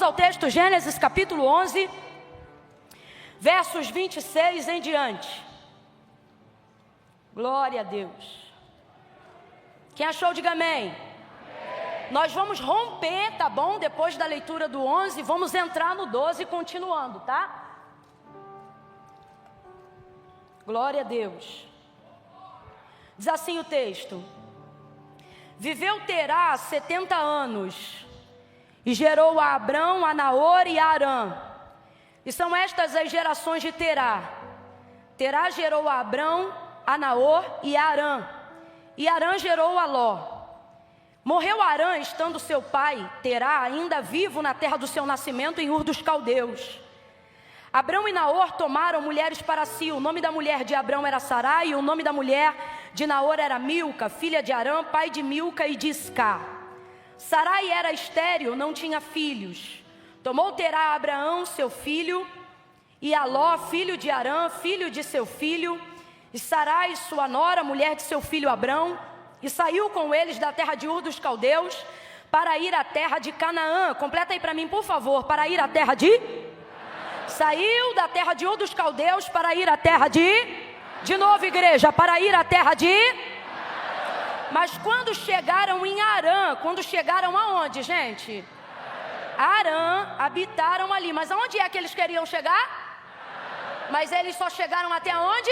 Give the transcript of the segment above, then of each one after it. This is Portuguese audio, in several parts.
Vamos ao texto, Gênesis capítulo 11, versos 26 em diante. Glória a Deus. Quem achou, diga amém. Nós vamos romper, tá bom? Depois da leitura do 11, vamos entrar no 12 continuando, tá? Glória a Deus. Diz assim o texto: viveu Terá 70 anos, e gerou a Abrão, a Naor e a Arã. E são estas as gerações de Terá. Terá gerou a Abrão, a Naor e a Arã. E Arã gerou a Ló. Morreu Arã, estando seu pai, Terá, ainda vivo na terra do seu nascimento, em Ur dos Caldeus. Abrão e Naor tomaram mulheres para si. O nome da mulher de Abrão era Sarai, e o nome da mulher de Naor era Milca, filha de Arã, pai de Milca e de Isca. Sarai era estéril, não tinha filhos. Tomou Terá Abraão, seu filho, e a Ló, filho de Arã, filho de seu filho, e Sarai, sua nora, mulher de seu filho Abrão, e saiu com eles da terra de Ur dos Caldeus, para ir à terra de Canaã. Completa aí para mim, por favor. Para ir à terra de... Saiu da terra de Ur dos Caldeus para ir à terra de novo, igreja, para ir à terra de... Mas quando chegaram em Arã, quando chegaram aonde, gente? Arã, habitaram ali. Mas aonde é que eles queriam chegar? Mas eles só chegaram até onde?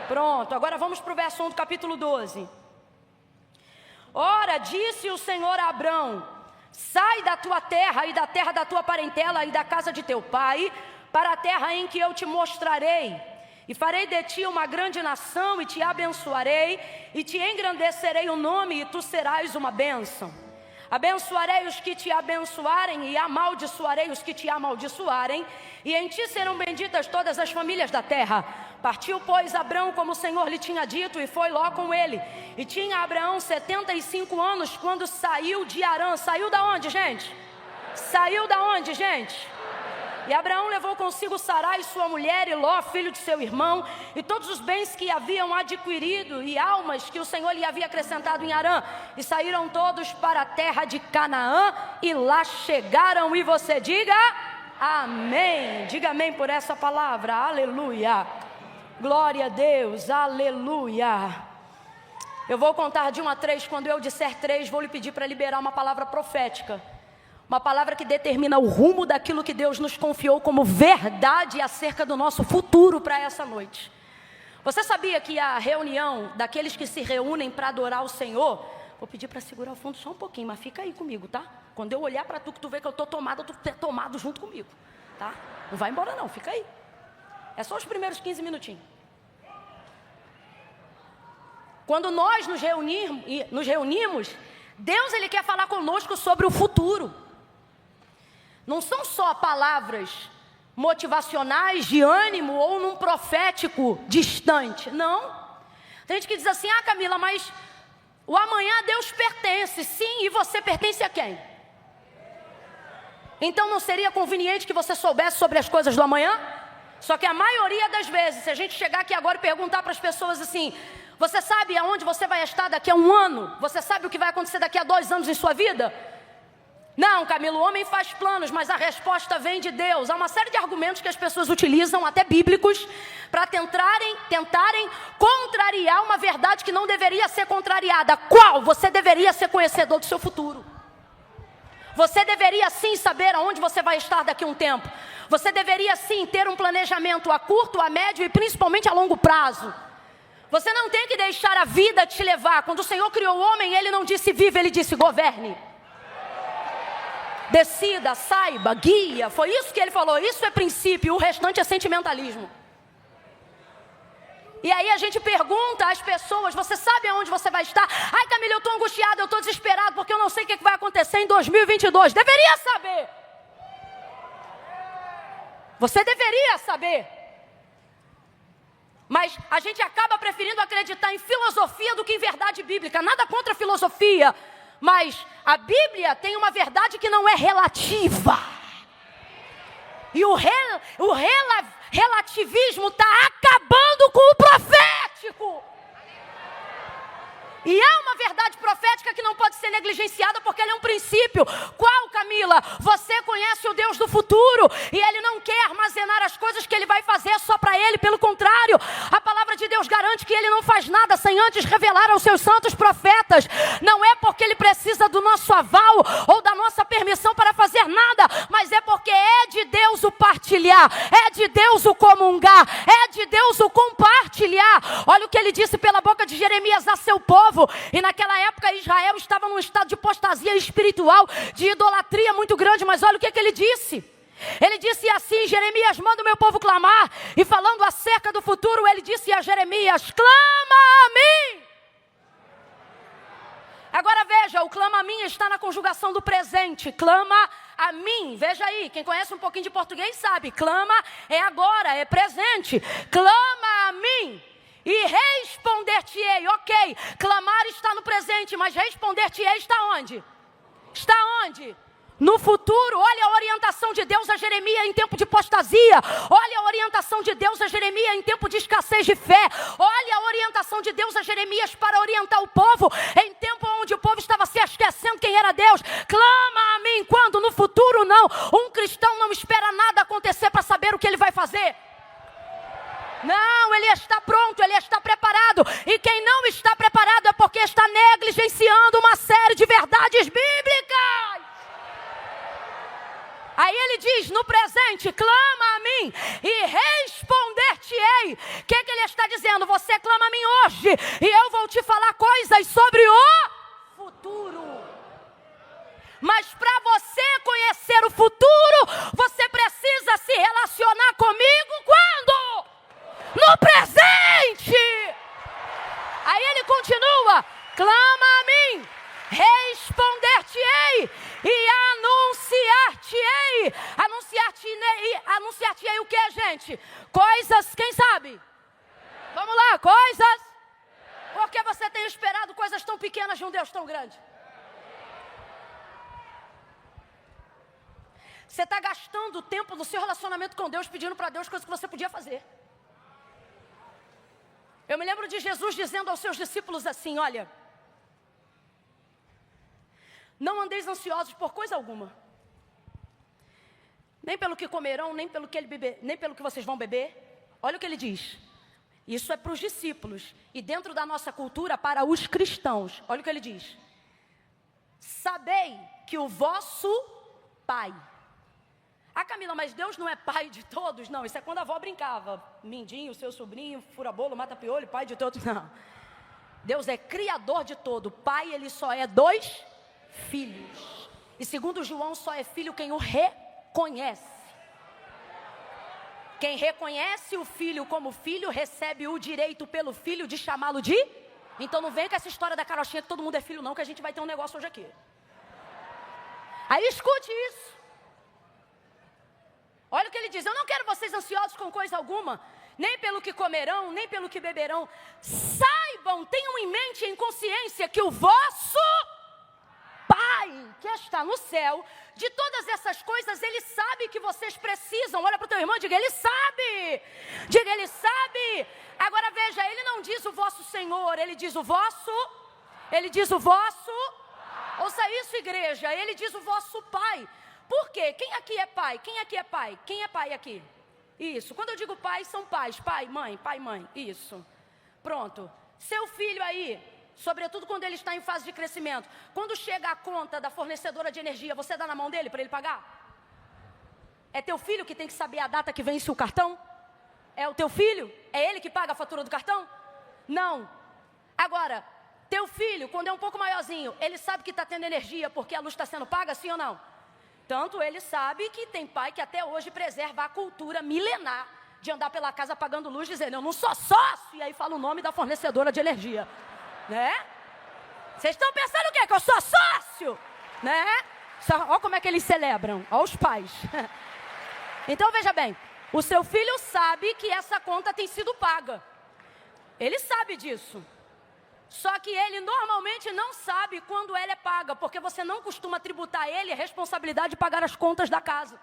Pronto, agora vamos para o verso 1 do capítulo 12. Ora, disse o Senhor a Abrão: sai da tua terra e da terra da tua parentela e da casa de teu pai, para a terra em que eu te mostrarei. E farei de ti uma grande nação, e te abençoarei, e te engrandecerei o nome, e tu serás uma bênção. Abençoarei os que te abençoarem, e amaldiçoarei os que te amaldiçoarem, e em ti serão benditas todas as famílias da terra. Partiu, pois, Abrão, como o Senhor lhe tinha dito, e foi Ló com ele. E tinha Abraão 75 anos, quando saiu de Arã. Saiu da onde, gente? Saiu da onde, gente? E Abraão levou consigo Sarai, sua mulher, e Ló, filho de seu irmão, e todos os bens que haviam adquirido, e almas que o Senhor lhe havia acrescentado em Arã. E saíram todos para a terra de Canaã, e lá chegaram. E você diga amém. Diga amém por essa palavra. Aleluia. Glória a Deus. Aleluia. Eu vou contar de 1 a 3. Quando eu disser 3, vou lhe pedir para liberar uma palavra profética. Uma palavra que determina o rumo daquilo que Deus nos confiou como verdade acerca do nosso futuro para essa noite. Você sabia que a reunião daqueles que se reúnem para adorar o Senhor... Vou pedir para segurar o fundo só um pouquinho, mas fica aí comigo, tá? Quando eu olhar para tu, que tu vê que eu estou tomada, tu é tomado junto comigo, tá? Não vai embora não, fica aí. É só os primeiros 15 minutinhos. Quando nós nos reunimos, Deus ele quer falar conosco sobre o futuro. Não são só palavras motivacionais, de ânimo ou num profético distante. Não. Tem gente que diz assim: ah, Camila, mas o amanhã a Deus pertence. Sim, e você pertence a quem? Então não seria conveniente que você soubesse sobre as coisas do amanhã? Só que a maioria das vezes, se a gente chegar aqui agora e perguntar para as pessoas assim: você sabe aonde você vai estar daqui a 1 ano? Você sabe o que vai acontecer daqui a 2 anos em sua vida? Não, Camilo, o homem faz planos, mas a resposta vem de Deus. Há uma série de argumentos que as pessoas utilizam, até bíblicos, para tentarem contrariar uma verdade que não deveria ser contrariada. Qual? Você deveria ser conhecedor do seu futuro. Você deveria sim saber aonde você vai estar daqui a um tempo. Você deveria sim ter um planejamento a curto, a médio e principalmente a longo prazo. Você não tem que deixar a vida te levar. Quando o Senhor criou o homem, Ele não disse vive, Ele disse governe. Decida, saiba, guia. Foi isso que Ele falou. Isso é princípio, o restante é sentimentalismo. E aí a gente pergunta às pessoas: você sabe aonde você vai estar? Ai, Camila, eu estou angustiado, eu estou desesperado, porque eu não sei o que vai acontecer em 2022. Deveria saber. Você deveria saber. Mas a gente acaba preferindo acreditar em filosofia do que em verdade bíblica. Nada contra a filosofia, mas a Bíblia tem uma verdade que não é relativa. E o relativismo está acabando com o profético. E há uma verdade profética que não pode ser negligenciada porque ela é um princípio. Qual, Camila? Você conhece o Deus do futuro e Ele não quer armazenar as coisas que Ele vai fazer só para Ele. Pelo contrário, a palavra de Deus garante que Ele não faz nada sem antes revelar aos seus santos profetas. Não é porque Ele precisa do nosso aval ou da nossa permissão para fazer nada, mas é porque é de Deus o partilhar, é de Deus o comungar, é de Deus o compartilhar. Olha o que Ele disse pela boca de Jeremias a seu povo. E naquela época Israel estava num estado de apostasia espiritual, de idolatria muito grande. Mas olha o que Ele disse. Ele disse assim: Jeremias, manda o meu povo clamar. E falando acerca do futuro, Ele disse a Jeremias: clama a mim. Agora veja, o clama a mim está na conjugação do presente. Clama a mim, veja aí, quem conhece um pouquinho de português sabe. Clama é agora, é presente. Clama a mim e responder-te-ei. Ok, clamar está no presente, mas responder-te-ei está onde? Está onde? No futuro. Olha a orientação de Deus a Jeremias em tempo de apostasia. Olha a orientação de Deus a Jeremias em tempo de escassez de fé. Olha a orientação de Deus a Jeremias para orientar o povo em tempo onde o povo estava se esquecendo quem era Deus. Clama a mim, quando no futuro não. Um cristão não espera nada acontecer para saber o que ele vai fazer. Não, ele está pronto, ele está preparado. E quem não está preparado é porque está negligenciando uma série de verdades bíblicas. Aí ele diz no presente: clama a mim e responder-te-ei. O que ele está dizendo? Você clama a mim hoje e eu vou te falar coisas sobre o futuro. Mas para você conhecer o futuro, você precisa se relacionar comigo quando? No presente. Aí ele continua: clama a mim, responder-te-ei e anunciar-te-ei. Anunciar-te-ei o que, gente? Coisas, quem sabe? Vamos lá, coisas. Por que você tem esperado coisas tão pequenas de um Deus tão grande? Você está gastando o tempo do seu relacionamento com Deus pedindo para Deus coisas que você podia fazer. Eu me lembro de Jesus dizendo aos seus discípulos assim: olha, não andeis ansiosos por coisa alguma, nem pelo que comerão, nem pelo que vocês vão beber. Olha o que ele diz. Isso é para os discípulos. E dentro da nossa cultura, para os cristãos. Olha o que ele diz. Sabei que o vosso Pai... Ah, Camila, mas Deus não é pai de todos? Não, isso é quando a avó brincava. Mindinho, seu sobrinho, fura-bolo, mata-piolho, pai de todos. Não. Deus é criador de todo. Pai, ele só é dos filhos. E segundo João, só é filho quem o reconhece. Quem reconhece o filho como filho, recebe o direito pelo filho de chamá-lo de... Então não vem com essa história da carochinha que todo mundo é filho não, que a gente vai ter um negócio hoje aqui. Aí escute isso. Olha o que ele diz: eu não quero vocês ansiosos com coisa alguma, nem pelo que comerão, nem pelo que beberão. Saibam, tenham em mente e em consciência que o vosso Pai, que está no céu, de todas essas coisas, Ele sabe que vocês precisam. Olha para o teu irmão e diga: Ele sabe. Diga: Ele sabe. Agora veja, Ele não diz o vosso Senhor, Ele diz o vosso. Ele diz o vosso. Ouça isso, igreja. Ele diz o vosso Pai. Por quê? Quem aqui é pai? Quem aqui é pai? Quem é pai aqui? Isso. Quando eu digo pai, são pais. Pai, mãe. Isso. Pronto. Seu filho aí, sobretudo quando ele está em fase de crescimento, quando chega a conta da fornecedora de energia, você dá na mão dele para ele pagar? É teu filho que tem que saber a data que vence o cartão? É o teu filho? É ele que paga a fatura do cartão? Não. Agora, teu filho, quando é um pouco maiorzinho, ele sabe que está tendo energia porque a luz está sendo paga, sim ou não? Tanto ele sabe que tem pai que até hoje preserva a cultura milenar de andar pela casa pagando luz, dizendo: eu não sou sócio, e aí fala o nome da fornecedora de energia, né? Vocês estão pensando o quê? Que eu sou sócio, né? Olha como é que eles celebram, olha os pais. Então veja bem, o seu filho sabe que essa conta tem sido paga, ele sabe disso. Só que ele normalmente não sabe quando ela é paga, porque você não costuma tributar a ele a responsabilidade de pagar as contas da casa.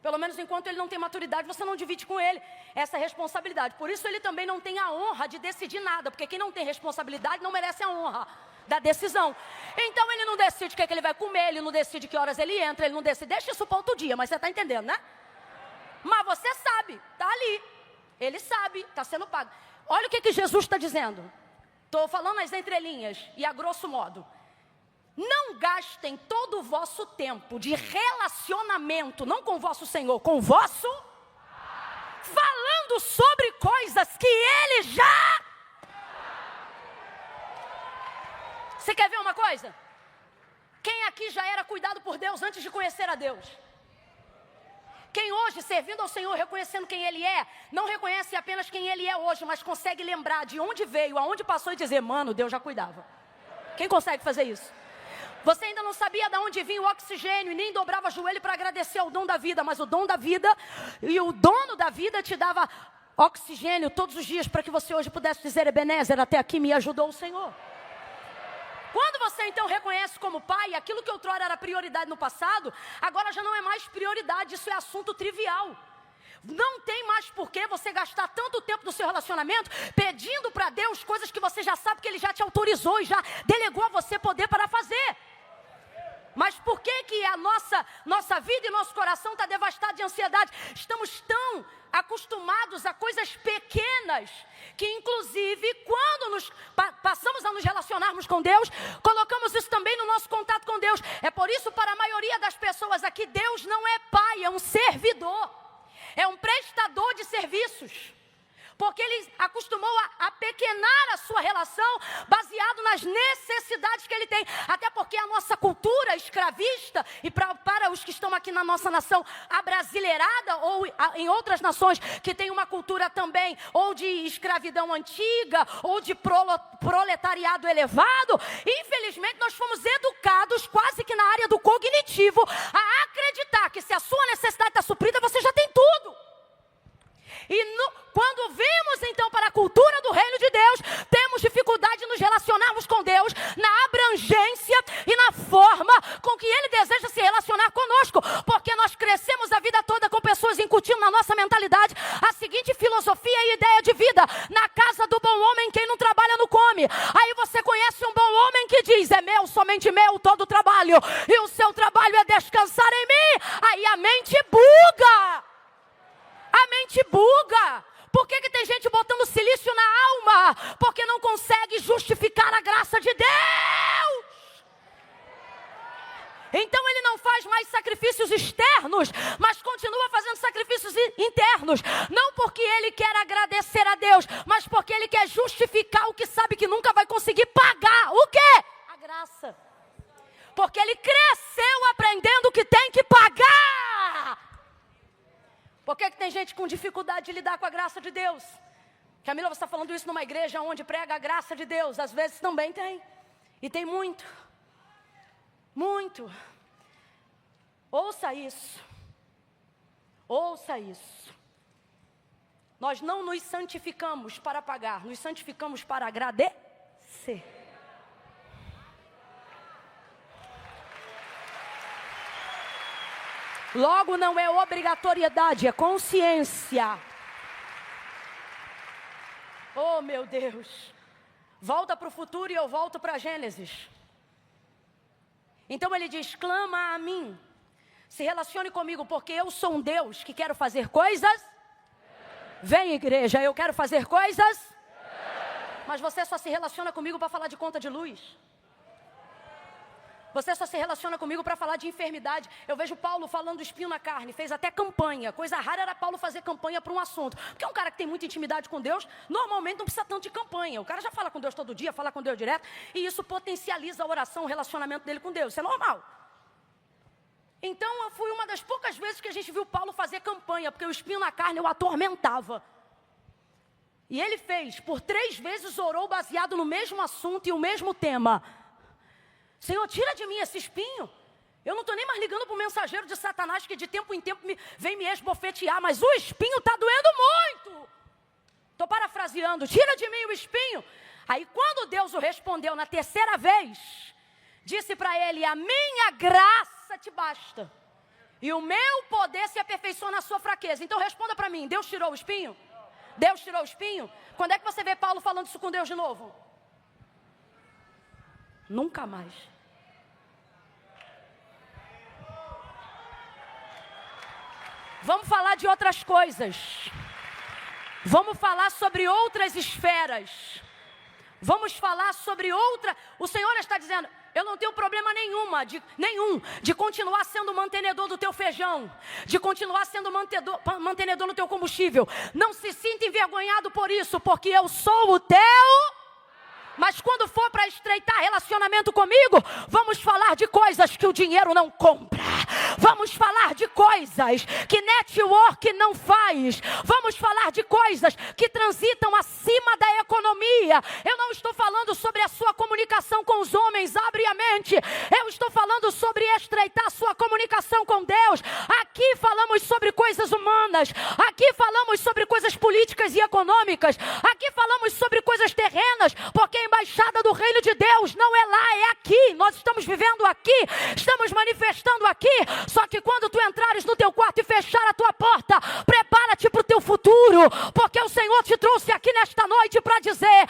Pelo menos enquanto ele não tem maturidade, você não divide com ele essa responsabilidade. Por isso ele também não tem a honra de decidir nada, porque quem não tem responsabilidade não merece a honra da decisão. Então ele não decide o que, é que ele vai comer, ele não decide que horas ele entra, ele não decide, deixa isso para outro dia, mas você está entendendo, né? Mas você sabe, está ali, ele sabe, está sendo pago. Olha o que Jesus está dizendo. Estou falando as entrelinhas e a grosso modo. Não gastem todo o vosso tempo de relacionamento, não com o vosso Senhor, com o vosso, falando sobre coisas que Ele já... Você quer ver uma coisa? Quem aqui já era cuidado por Deus antes de conhecer a Deus? Quem hoje, servindo ao Senhor, reconhecendo quem Ele é, não reconhece apenas quem Ele é hoje, mas consegue lembrar de onde veio, aonde passou e dizer, mano, Deus já cuidava. Quem consegue fazer isso? Você ainda não sabia de onde vinha o oxigênio e nem dobrava o joelho para agradecer ao dom da vida, mas o dom da vida e o dono da vida te dava oxigênio todos os dias para que você hoje pudesse dizer, Ebenezer, até aqui me ajudou o Senhor. Quando você então reconhece como pai, aquilo que outrora era prioridade no passado, agora já não é mais prioridade, isso é assunto trivial. Não tem mais por que você gastar tanto tempo no seu relacionamento pedindo para Deus coisas que você já sabe que Ele já te autorizou e já delegou a você poder para fazer. Mas por que a nossa vida e nosso coração está devastado de ansiedade? Estamos tão acostumados a coisas pequenas que, inclusive, quando passamos a nos relacionarmos com Deus, colocamos isso também no nosso contato com Deus. É por isso, para a maioria das pessoas aqui, Deus não é pai, é um servidor. É um prestador de serviços. Porque Ele acostumou a pequenar a sua relação baseado nas necessidades que Ele tem. Até porque a nossa cultura escravista, e para os que estão aqui na nossa nação abrasileirada, ou em outras nações que tem uma cultura também, ou de escravidão antiga, ou de proletariado elevado, infelizmente nós fomos educados quase que na área do cognitivo a acreditar que se a sua necessidade está suprida, você já tem tudo. E quando vemos então para a cultura do reino de Deus, temos dificuldade de nos relacionarmos com Deus na abrangência e na forma com que Ele deseja se relacionar conosco, porque nós crescemos a vida toda com pessoas incutindo na nossa mentalidade a seguinte filosofia e ideia de vida: na casa do bom homem quem não trabalha não come. Aí você conhece um bom homem que diz, é meu, somente meu, todo o trabalho, e o seu trabalho é descansar em mim. Aí a mente buga. A mente buga. Por que tem gente botando silício na alma? Porque não consegue justificar a graça de Deus. Então ele não faz mais sacrifícios externos, mas continua fazendo sacrifícios internos. Não porque ele quer agradecer a Deus, mas porque ele quer justificar o que sabe que nunca vai conseguir pagar. O quê? A graça. Porque ele cresceu aprendendo que tem que pagar. Por que tem gente com dificuldade de lidar com a graça de Deus? Camila, você está falando isso numa igreja onde prega a graça de Deus. Às vezes também tem. E tem muito. Muito. Ouça isso. Ouça isso. Nós não nos santificamos para pagar. Nos santificamos para agradecer. Logo, não é obrigatoriedade, é consciência. Oh, meu Deus. Volta para o futuro e eu volto para Gênesis. Então ele diz, clama a mim. Se relacione comigo, porque eu sou um Deus que quero fazer coisas. Vem, igreja, eu quero fazer coisas. Mas você só se relaciona comigo para falar de conta de luz. Você só se relaciona comigo para falar de enfermidade. Eu vejo Paulo falando do espinho na carne, fez até campanha. Coisa rara era Paulo fazer campanha para um assunto. Porque um cara que tem muita intimidade com Deus, normalmente não precisa tanto de campanha. O cara já fala com Deus todo dia, fala com Deus direto, e isso potencializa a oração, o relacionamento dele com Deus. Isso é normal. Então, foi uma das poucas vezes que a gente viu Paulo fazer campanha, porque o espinho na carne o atormentava. E ele fez, por 3 vezes orou baseado no mesmo assunto e o mesmo tema. Senhor, tira de mim esse espinho. Eu não estou nem mais ligando para o mensageiro de Satanás que de tempo em tempo vem me esbofetear, mas o espinho está doendo muito. Estou parafraseando, tira de mim o espinho. Aí quando Deus o respondeu na 3ª vez, disse para ele, a minha graça te basta. E o meu poder se aperfeiçoa na sua fraqueza. Então responda para mim, Deus tirou o espinho? Deus tirou o espinho? Quando é que você vê Paulo falando isso com Deus de novo? Nunca mais. Vamos falar de outras coisas. Vamos falar sobre outras esferas. Vamos falar sobre outra. O Senhor está dizendo, eu não tenho problema nenhum de continuar sendo mantenedor do teu feijão, de continuar sendo mantenedor no teu combustível. Não se sinta envergonhado por isso, porque eu sou o teu. Mas quando for para estreitar relacionamento comigo, vamos falar de coisas que o dinheiro não compra. Vamos falar de coisas que network não faz. Vamos falar de coisas que transitam acima da economia. Eu não estou falando sobre a sua comunicação com os homens, abre a mente. Eu estou falando sobre estreitar a sua comunicação com Deus. Aqui falamos sobre coisas humanas. Aqui falamos sobre coisas políticas e econômicas. Aqui falamos sobre coisas terrenas, porque a embaixada do reino de Deus não é lá, é aqui. Nós estamos vivendo aqui, estamos manifestando aqui. Só que quando tu entrares no teu quarto e fechar a tua porta, prepara-te para o teu futuro, porque o Senhor te trouxe aqui nesta noite para dizer,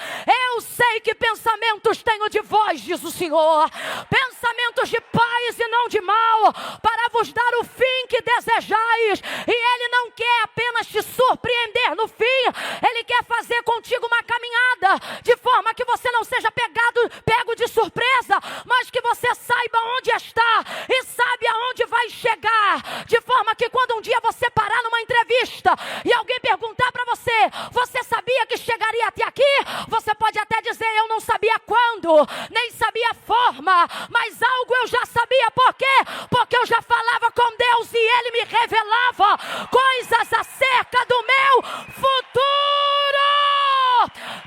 eu sei que pensamentos tenho de vós, diz o Senhor, pensamentos de paz e não de mal, para vos dar o fim que desejais. E Ele não quer apenas te surpreender no fim, Ele quer fazer contigo uma caminhada, de forma que você não seja pego de surpresa, mas que você saiba onde está e sabe aonde vai chegar, de forma que quando um dia você parar numa entrevista e alguém perguntar para você, você sabia que chegaria até aqui? Você pode até dizer, eu não sabia quando, nem sabia a forma, mas algo eu já sabia. Por quê? Porque eu já falava com Deus e Ele me revelava coisas acerca do meu futuro.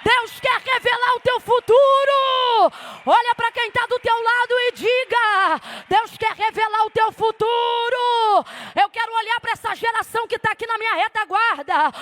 Deus quer revelar o teu futuro. Olha para quem está do teu lado e diga, Deus quer revelar o teu futuro. Eu quero olhar para essa geração que está aqui na minha retaguarda,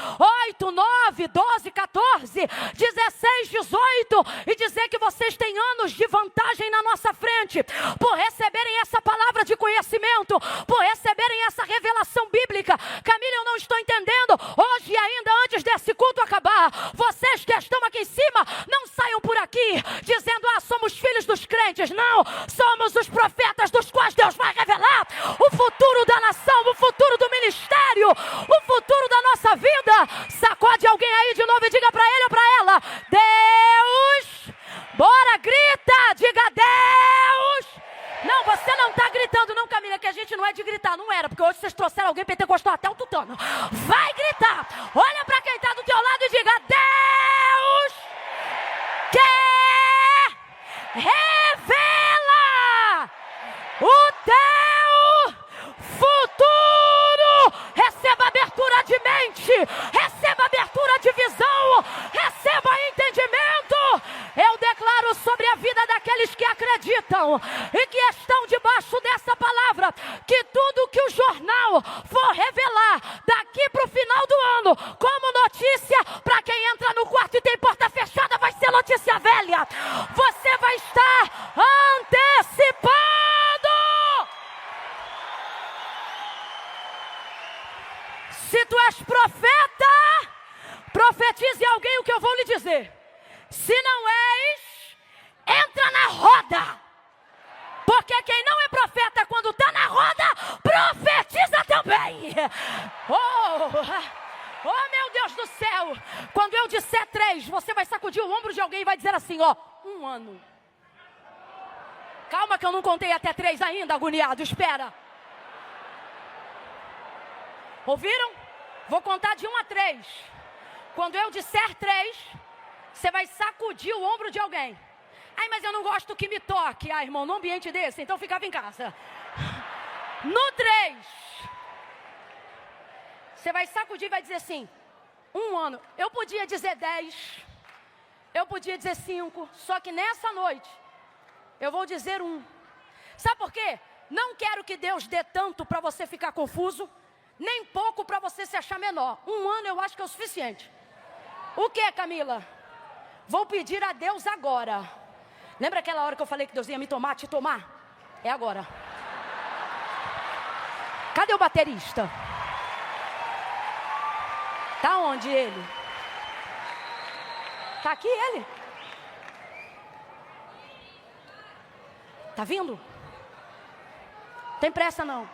8, 9, 12, 14, 16, 18, e dizer que vocês têm anos de vantagem na nossa frente, por receberem essa palavra de conhecimento, por receberem essa revelação bíblica. Camila, eu não estou entendendo. Hoje, ainda antes desse culto acabar, vocês que estão aqui em cima, não saiam por aqui dizendo, somos filhos dos crentes. Não, somos os profetas dos quais Deus vai revelar o futuro da nação, o futuro do ministério, o futuro da nossa vida. Sacode alguém aí de novo e diga para ele ou para ela, Deus, bora, grita, diga Deus. Não, você não está gritando não, Camila, que a gente não é de gritar, não era, porque hoje vocês trouxeram alguém pentecostal até o tutano. Vai gritar, olha para quem está do teu lado e diga, Deus quer revela o teu futuro. Receba abertura de mente, receba abertura de visão, receba entendimento. Eu declaro sobre a vida daqueles que acreditam e que estão debaixo dessa palavra, que tudo que o jornal for revelar daqui para o final do ano como notícia, para quem entra no quarto e tem porta fechada, vai ser notícia velha. Você vai estar antecipado. Se tu és profeta, profetize alguém o que eu vou lhe dizer. Se não és, entra na roda. Porque quem não é profeta, quando está na roda, profetiza também. Oh, meu Deus do céu. Quando eu disser 3, você vai sacudir o ombro de alguém e vai dizer assim, 1 ano. Calma que eu não contei até 3 ainda, agoniado, espera. Ouviram? Vou contar de 1 a 3. Quando eu disser 3, você vai sacudir o ombro de alguém. Ai, mas eu não gosto que me toque. Ah, irmão, num ambiente desse, então ficava em casa. No 3, você vai sacudir e vai dizer assim, 1 ano. Eu podia dizer 10, eu podia dizer 5, só que nessa noite, eu vou dizer 1. Sabe por quê? Não quero que Deus dê tanto para você ficar confuso, nem pouco para você se achar menor. 1 ano eu acho que é o suficiente. O que, Camila? Vou pedir a Deus agora. Lembra aquela hora que eu falei que Deus ia me tomar, te tomar? É agora. Cadê o baterista? Tá onde ele? Tá aqui ele? Tá vindo? Tem pressa não.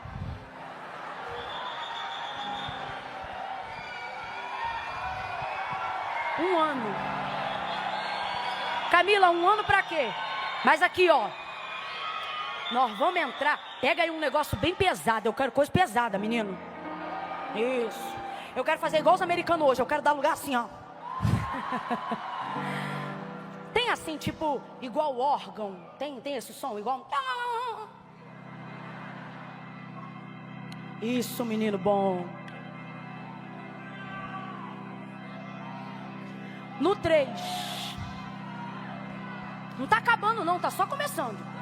Um ano. Camila, um ano pra quê? Mas aqui, ó. Nós vamos entrar. Pega aí um negócio bem pesado. Eu quero coisa pesada, menino. Isso. Eu quero fazer igual os americanos hoje. Eu quero dar lugar assim, ó. Tem assim, tipo, igual órgão. Tem esse som, igual. Isso, menino bom. No 3. Não tá acabando não, tá só começando.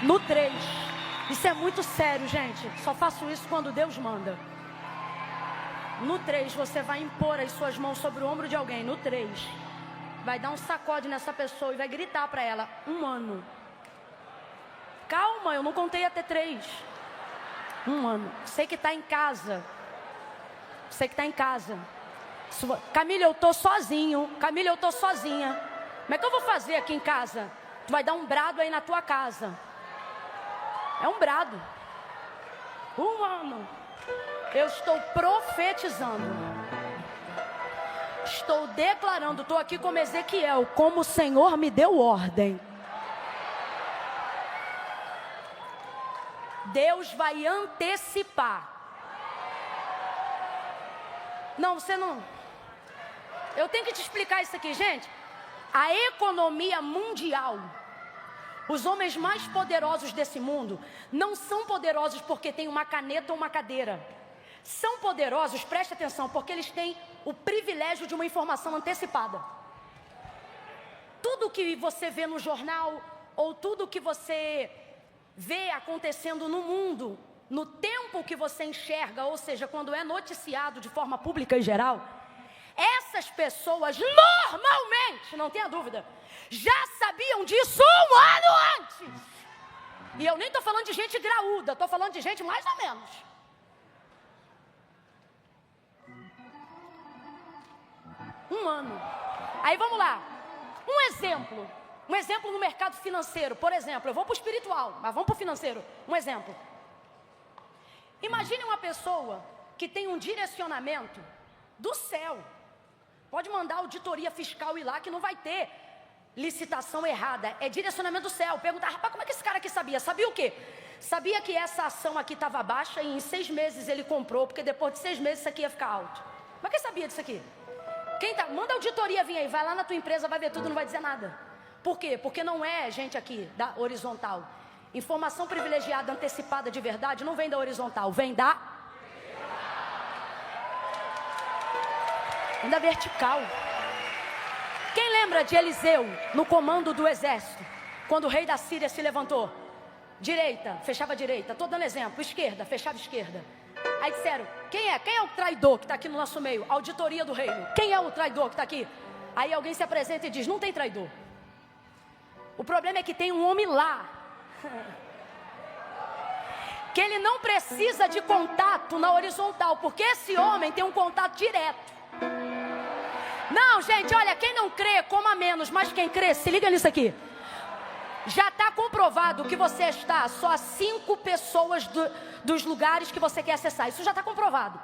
No 3. Isso é muito sério, gente. Só faço isso quando Deus manda. No 3, você vai impor as suas mãos sobre o ombro de alguém. No 3. Vai dar um sacode nessa pessoa e vai gritar para ela: 1 ano. Calma, eu não contei até 3. 1 ano. Sei que está em casa. Sei que está em casa. Camila, eu estou sozinho. Camila, eu estou sozinha. Como é que eu vou fazer aqui em casa? Tu vai dar um brado aí na tua casa. É um brado. 1 ano. Eu estou profetizando. Estou declarando. Estou aqui como Ezequiel. Como o Senhor me deu ordem. Deus vai antecipar. Não, você não. Eu tenho que te explicar isso aqui, gente. A economia mundial. Os homens mais poderosos desse mundo não são poderosos porque têm uma caneta ou uma cadeira. São poderosos, preste atenção, porque eles têm o privilégio de uma informação antecipada. Tudo que você vê no jornal, ou tudo que você vê acontecendo no mundo, no tempo que você enxerga, ou seja, quando é noticiado de forma pública e geral, essas pessoas normalmente, não tenha dúvida, já sabiam disso 1 ano antes. E eu nem estou falando de gente graúda, estou falando de gente mais ou menos. Um ano. Aí vamos lá. Um exemplo no mercado financeiro, por exemplo. Eu vou para o espiritual, mas vamos para o financeiro. Um exemplo. Imagine uma pessoa que tem um direcionamento do céu. Pode mandar auditoria fiscal ir lá que não vai ter licitação errada. É direcionamento do céu. Perguntar, rapaz, como é que esse cara aqui sabia? Sabia o quê? Sabia que essa ação aqui estava baixa e em 6 meses ele comprou, porque depois de 6 meses isso aqui ia ficar alto. Mas quem sabia disso aqui? Manda a auditoria vir aí, vai lá na tua empresa, vai ver tudo, não vai dizer nada. Por quê? Porque não é gente aqui da horizontal. Informação privilegiada, antecipada de verdade, não vem da horizontal, vem da vertical. Quem lembra de Eliseu no comando do exército? Quando o rei da Síria se levantou? Direita, fechava a direita. Estou dando exemplo. Esquerda, fechava a esquerda. Aí disseram, quem é o traidor que está aqui no nosso meio? Auditoria do reino. Quem é o traidor que está aqui? Aí alguém se apresenta e diz, não tem traidor. O problema é que tem um homem lá. Que ele não precisa de contato na horizontal. Porque esse homem tem um contato direto. Não, gente, olha, quem não crê, coma menos. Mas quem crê, se liga nisso aqui. Já está comprovado que você está só a 5 pessoas dos lugares que você quer acessar. Isso já está comprovado.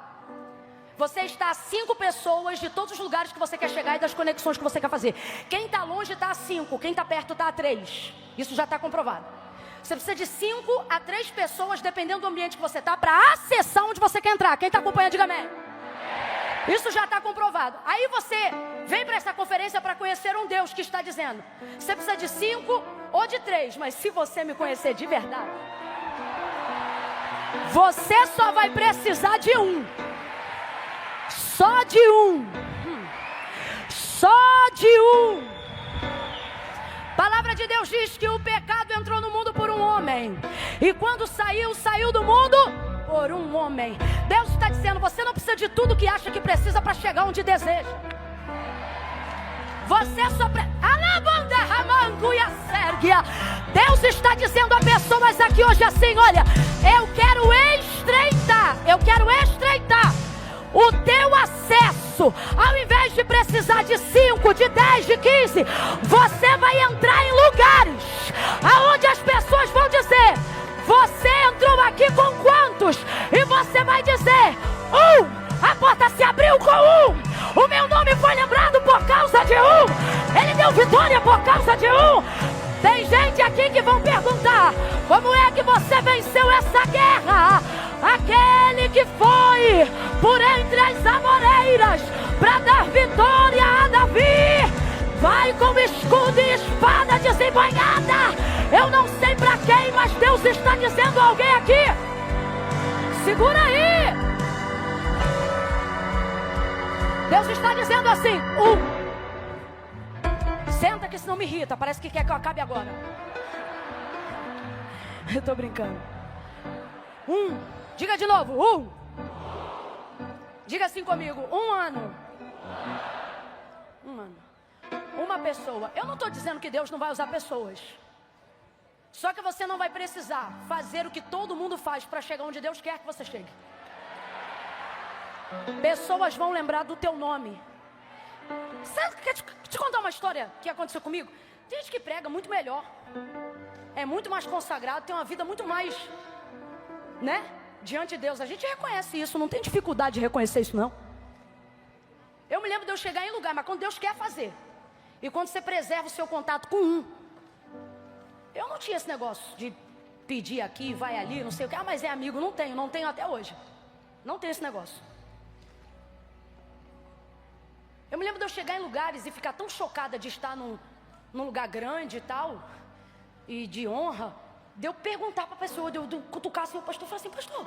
Você está a 5 pessoas de todos os lugares que você quer chegar e das conexões que você quer fazer. Quem está longe está a 5, quem está perto está a 3. Isso já está comprovado. Você precisa de 5 a 3 pessoas, dependendo do ambiente que você está, para acessar onde você quer entrar. Quem está acompanhando, diga amém. Isso já está comprovado. Aí você vem para essa conferência para conhecer um Deus que está dizendo, você precisa de 5 ou de 3, mas se você me conhecer de verdade, você só vai precisar de 1. Só de 1. Só de 1. Palavra de Deus diz que o pecado entrou no mundo por um homem. E quando saiu do mundo por um homem. Deus está dizendo, você não precisa de tudo que acha que precisa para chegar onde deseja. Você só Deus está dizendo a pessoas aqui hoje assim: olha, eu quero estreitar o teu acesso. Ao invés de precisar de 5, de 10, de 15, você vai entrar em lugares aonde as pessoas vão dizer: você entrou aqui com quantos? E você vai dizer: 1. A porta se abriu com 1. O meu nome foi lembrado por causa de 1. Ele deu vitória por causa de 1. Tem gente aqui que vão perguntar: como é que você venceu essa guerra? Aquele que foi por entre as amoreiras para dar vitória a Davi, vai com escudo e espada desembainhada. Eu não sei para quem, mas Deus está dizendo a alguém aqui: segura aí. Deus está dizendo assim: senta que senão me irrita, parece que quer que eu acabe agora. Eu tô brincando. Diga de novo, diga assim comigo: 1 ano. 1 ano. Uma pessoa. Eu não estou dizendo que Deus não vai usar pessoas. Só que você não vai precisar fazer o que todo mundo faz para chegar onde Deus quer que você chegue. Pessoas vão lembrar do teu nome. Quer te contar uma história que aconteceu comigo? Tem gente que prega muito melhor, é muito mais consagrado, tem uma vida muito mais, né, diante de Deus. A gente reconhece isso, não tem dificuldade de reconhecer isso, não. Eu me lembro de eu chegar em lugar, mas quando Deus quer fazer, e quando você preserva o seu contato com eu não tinha esse negócio de pedir aqui, vai ali, não sei o que. Mas é amigo, não tenho até hoje. Não tenho esse negócio. Eu me lembro de eu chegar em lugares e ficar tão chocada de estar num lugar grande e tal, e de honra, de eu perguntar para a pessoa, de eu cutucar assim o pastor, falar assim: pastor,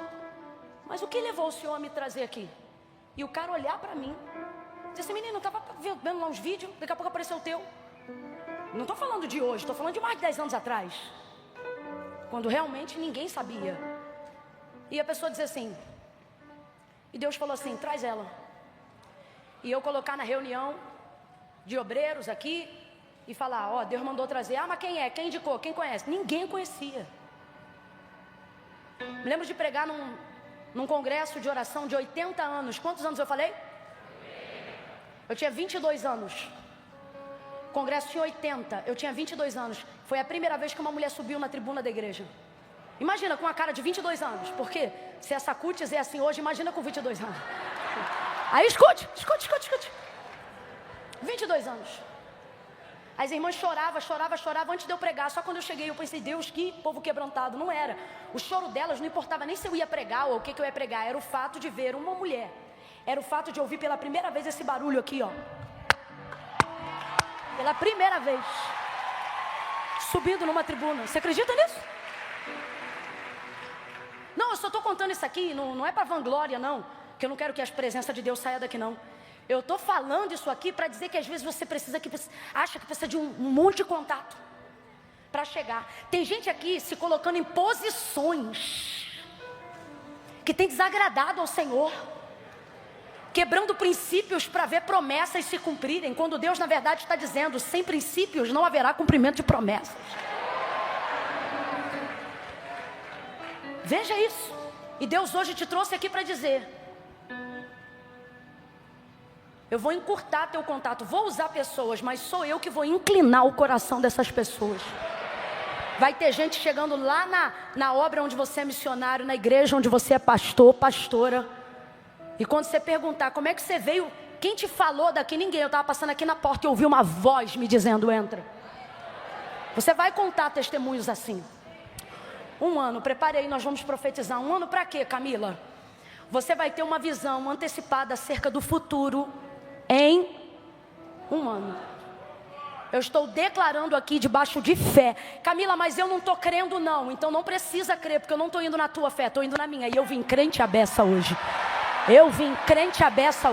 mas o que levou o senhor a me trazer aqui? E o cara olhar para mim, dizer assim: menino, eu estava vendo lá uns vídeos, daqui a pouco apareceu o teu. Não estou falando de hoje, estou falando de mais de 10 anos atrás, quando realmente ninguém sabia. E a pessoa dizer assim, e Deus falou assim: traz ela. E eu colocar na reunião de obreiros aqui e falar: ó, Deus mandou trazer. Mas quem é? Quem indicou? Quem conhece? Ninguém conhecia. Me lembro de pregar num congresso de oração de 80 anos. Quantos anos eu falei? Eu tinha 22 anos. O congresso tinha 80, eu tinha 22 anos. Foi a primeira vez que uma mulher subiu na tribuna da igreja. Imagina com a cara de 22 anos. Porque se essa cutis é assim hoje, imagina com 22 anos. Aí escute. 22 anos. As irmãs choravam antes de eu pregar. Só quando eu cheguei eu pensei: Deus, que povo quebrantado. Não era. O choro delas não importava nem se eu ia pregar ou o que eu ia pregar. Era o fato de ver uma mulher. Era o fato de ouvir pela primeira vez esse barulho aqui, ó. Pela primeira vez. Subindo numa tribuna. Você acredita nisso? Não, eu só estou contando isso aqui. Não é para vanglória, não. Que eu não quero que a presença de Deus saia daqui, não. Eu estou falando isso aqui para dizer que às vezes você acha que precisa de um monte de contato para chegar. Tem gente aqui se colocando em posições que tem desagradado ao Senhor, quebrando princípios para ver promessas se cumprirem, quando Deus na verdade está dizendo: sem princípios não haverá cumprimento de promessas. Veja isso. E Deus hoje te trouxe aqui para dizer: eu vou encurtar teu contato, vou usar pessoas, mas sou eu que vou inclinar o coração dessas pessoas. Vai ter gente chegando lá na obra onde você é missionário, na igreja onde você é pastor, pastora. E quando você perguntar: como é que você veio? Quem te falou daqui? Ninguém. Eu estava passando aqui na porta e ouvi uma voz me dizendo: entra. Você vai contar testemunhos assim. 1 ano, prepare aí, nós vamos profetizar. 1 ano para quê, Camila? Você vai ter uma visão antecipada acerca do futuro em 1 ano. Eu estou declarando aqui debaixo de fé. Camila, mas eu não estou crendo não. Então não precisa crer, porque eu não estou indo na tua fé, estou indo na minha. E eu vim crente à beça hoje. Vim crente à beça.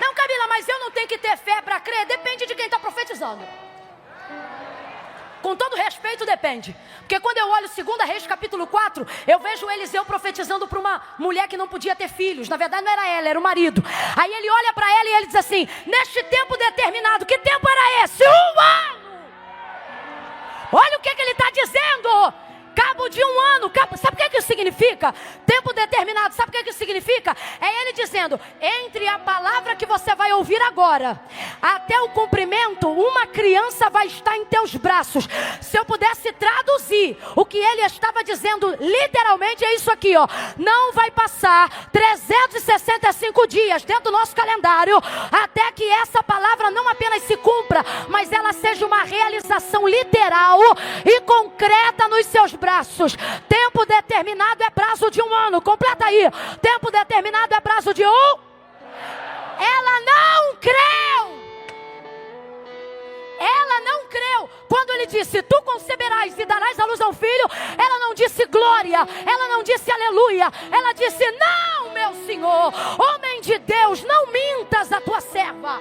Não, Camila, mas eu não tenho que ter fé para crer. Depende de quem está profetizando. Com todo respeito, depende. Porque quando eu olho 2 Reis capítulo 4, eu vejo Eliseu profetizando para uma mulher que não podia ter filhos. Na verdade não era ela, era o marido. Aí ele olha para ela e ele diz assim: neste tempo determinado, que tempo era esse? 1 ano! Olha o que ele está dizendo. Cabo de 1 ano, sabe o que isso significa? Tempo determinado, sabe o que isso significa? É ele dizendo, entre a palavra que você vai ouvir agora, até o cumprimento, uma criança vai estar em teus braços. Se eu pudesse traduzir, o que ele estava dizendo, literalmente é isso aqui, ó. Não vai passar 365 dias dentro do nosso calendário, até que essa palavra não apenas se cumpra, mas ela seja uma realização literal e concreta nos seus braços. Tempo determinado é prazo de 1 ano. Completa aí. Tempo determinado é prazo de 1. Ela não creu. Ela não creu. Quando ele disse, tu conceberás e darás à luz a um filho, ela não disse glória, ela não disse aleluia, ela disse, não, meu Senhor, homem de Deus, não mintas a tua serva.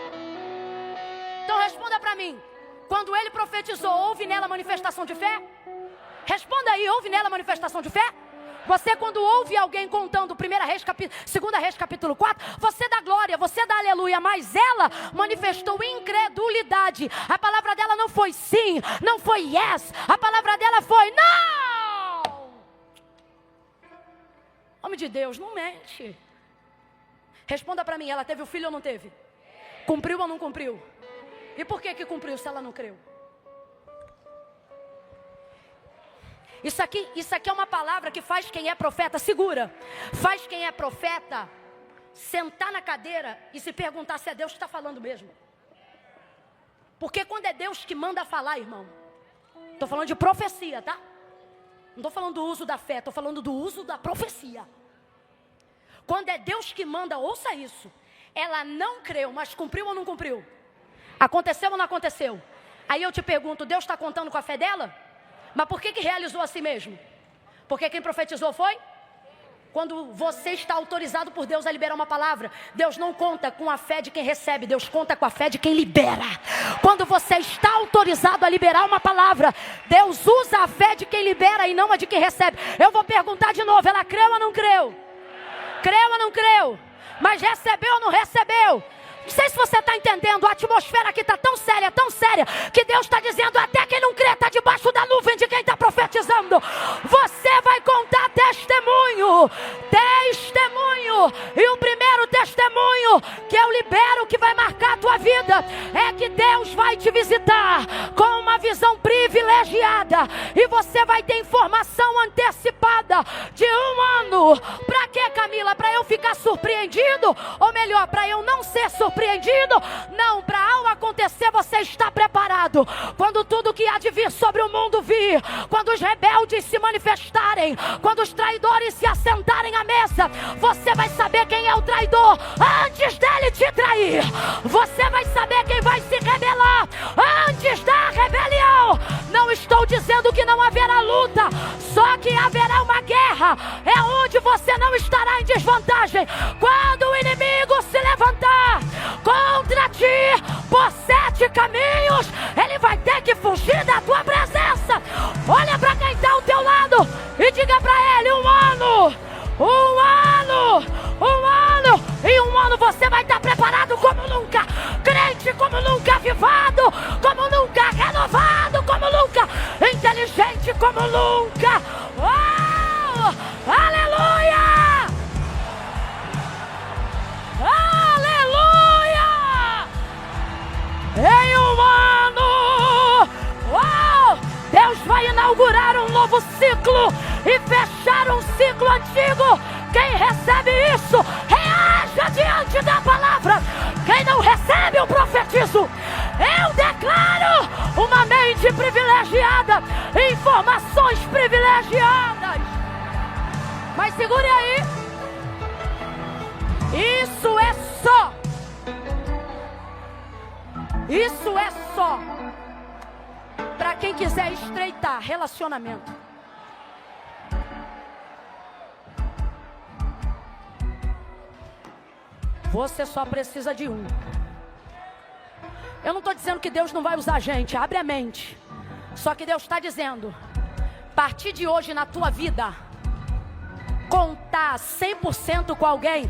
Então responda para mim, quando ele profetizou, houve nela manifestação de fé? Responda aí, houve nela manifestação de fé? Você quando ouve alguém contando 2 Reis capítulo 4, você dá glória, você dá aleluia, mas ela manifestou incredulidade. A palavra dela não foi sim, não foi yes, a palavra dela foi não. Homem de Deus, não mente. Responda para mim, ela teve o filho ou não teve? Cumpriu ou não cumpriu? E por que cumpriu se ela não creu? Isso aqui é uma palavra que faz quem é profeta, segura, faz quem é profeta sentar na cadeira e se perguntar se é Deus que está falando mesmo. Porque quando é Deus que manda falar, irmão, estou falando de profecia, tá? Não estou falando do uso da fé, estou falando do uso da profecia. Quando é Deus que manda, ouça isso, ela não creu, mas cumpriu ou não cumpriu? Aconteceu ou não aconteceu? Aí eu te pergunto, Deus está contando com a fé dela? Mas por que realizou assim mesmo? Porque quem profetizou foi? Quando você está autorizado por Deus a liberar uma palavra, Deus não conta com a fé de quem recebe, Deus conta com a fé de quem libera. Quando você está autorizado a liberar uma palavra, Deus usa a fé de quem libera e não a de quem recebe. Eu vou perguntar de novo, ela creu ou não creu? Creu ou não creu? Mas recebeu ou não recebeu? Não sei se você está entendendo, a atmosfera aqui está tão séria, que Deus está dizendo, até quem não crê está debaixo da nuvem de quem está profetizando. Você vai contar testemunho. E o primeiro testemunho que eu libero, que vai marcar a tua vida, é que Deus vai te visitar com uma visão privilegiada. E você vai ter informação antecipada de 1 ano. Para quê, Camila? Para eu ficar surpreendido? Ou melhor, para eu não ser surpreendido? Não, para ao acontecer você está preparado. Quando tudo que há de vir sobre o mundo vir, quando os rebeldes se manifestarem, quando os traidores se assentarem à mesa, você vai saber quem é o traidor antes dele te trair. Você vai saber quem vai se rebelar antes da rebelião. Não estou dizendo que não haverá luta, só que haverá uma guerra. É onde você não estará em desvantagem. Quando o inimigo se levantar contra ti por 7 caminhos, ele vai ter que fugir da tua presença. Olha para quem está ao teu lado e diga para ele, 1 ano. Em 1 ano você vai estar preparado como nunca, crente como nunca, avivado como nunca, renovado como nunca, inteligente como nunca. Oh, aleluia! Em 1 ano, Deus vai inaugurar um novo ciclo e fechar um ciclo antigo. Quem recebe isso, reaja diante da palavra. Quem não recebe, eu profetizo. Eu declaro uma mente privilegiada, informações privilegiadas. Mas segure aí. Isso é só para quem quiser estreitar relacionamento. Você só precisa de um. Eu não estou dizendo que Deus não vai usar a gente. Abre a mente. Só que Deus está dizendo, a partir de hoje na tua vida, contar 100% com alguém,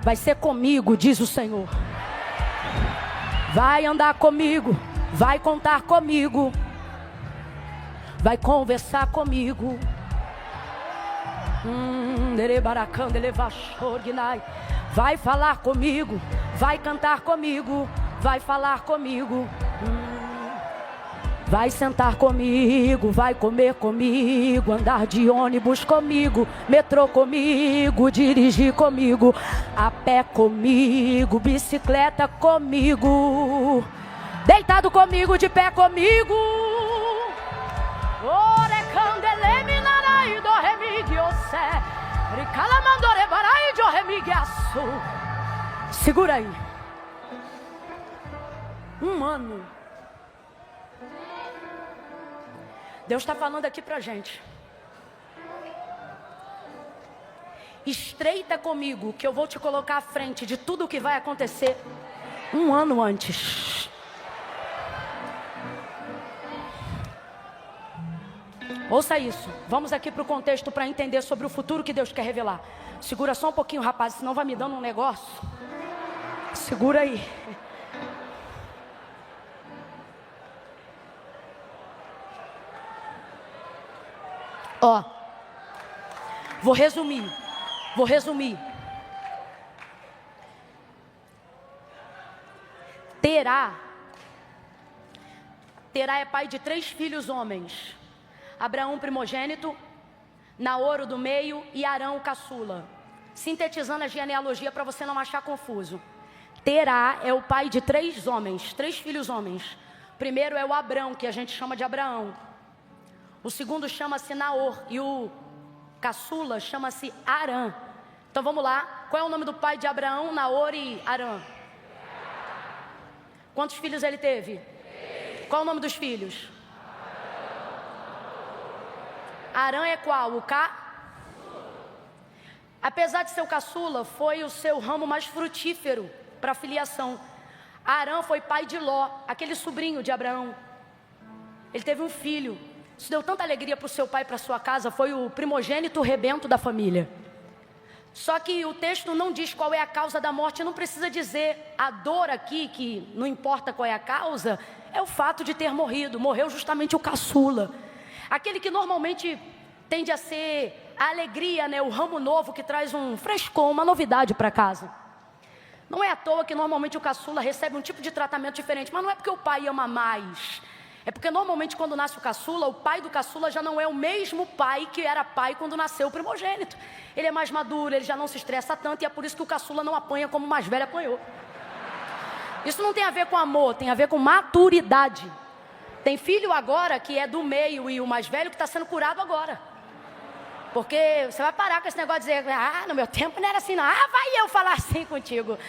vai ser comigo, diz o Senhor. Vai andar comigo, vai contar comigo, vai conversar comigo. Vai falar comigo, vai cantar comigo, vai falar comigo. Vai sentar comigo, vai comer comigo, andar de ônibus comigo, metrô comigo, dirigir comigo, a pé comigo, bicicleta comigo, deitado comigo, de pé comigo. Segura aí. Um ano. Deus está falando aqui pra gente. Estreita comigo, que eu vou te colocar à frente de tudo o que vai acontecer um ano antes. Ouça isso. Vamos aqui para o contexto para entender sobre o futuro que Deus quer revelar. Segura só um pouquinho, rapaz, senão vai me dando um negócio. Segura aí. Ó, vou resumir. Terá é pai de 3 filhos homens. Abraão primogênito, Naor do meio e Arão caçula. Sintetizando a genealogia para você não achar confuso. Terá é o pai de 3 homens, 3 filhos homens. O primeiro é o Abrão, que a gente chama de Abraão. O segundo chama-se Naor e o caçula chama-se Arã. Então vamos lá. Qual é o nome do pai de Abraão, Naor e Arã? Quantos filhos ele teve? 3. Qual é o nome dos filhos? Arã é qual? O Apesar de ser o caçula, foi o seu ramo mais frutífero para a filiação. Arã foi pai de Ló, aquele sobrinho de Abraão. Ele teve um filho. Isso deu tanta alegria para o seu pai e para a sua casa. Foi o primogênito rebento da família. Só que o texto não diz qual é a causa da morte. Não precisa dizer. A dor aqui, que não importa qual é a causa, é o fato de ter morrido. Morreu justamente o caçula. Aquele que normalmente tende a ser a alegria, né? O ramo novo que traz um frescor, uma novidade para casa. Não é à toa que normalmente o caçula recebe um tipo de tratamento diferente. Mas não é porque o pai ama mais. É porque normalmente quando nasce o caçula, o pai do caçula já não é o mesmo pai que era pai quando nasceu o primogênito. Ele é mais maduro, ele já não se estressa tanto e é por isso que o caçula não apanha como o mais velho apanhou. Isso não tem a ver com amor, tem a ver com maturidade. Tem filho agora que é do meio e o mais velho que está sendo curado agora. Porque você vai parar com esse negócio de dizer, no meu tempo não era assim não, vai eu falar assim contigo.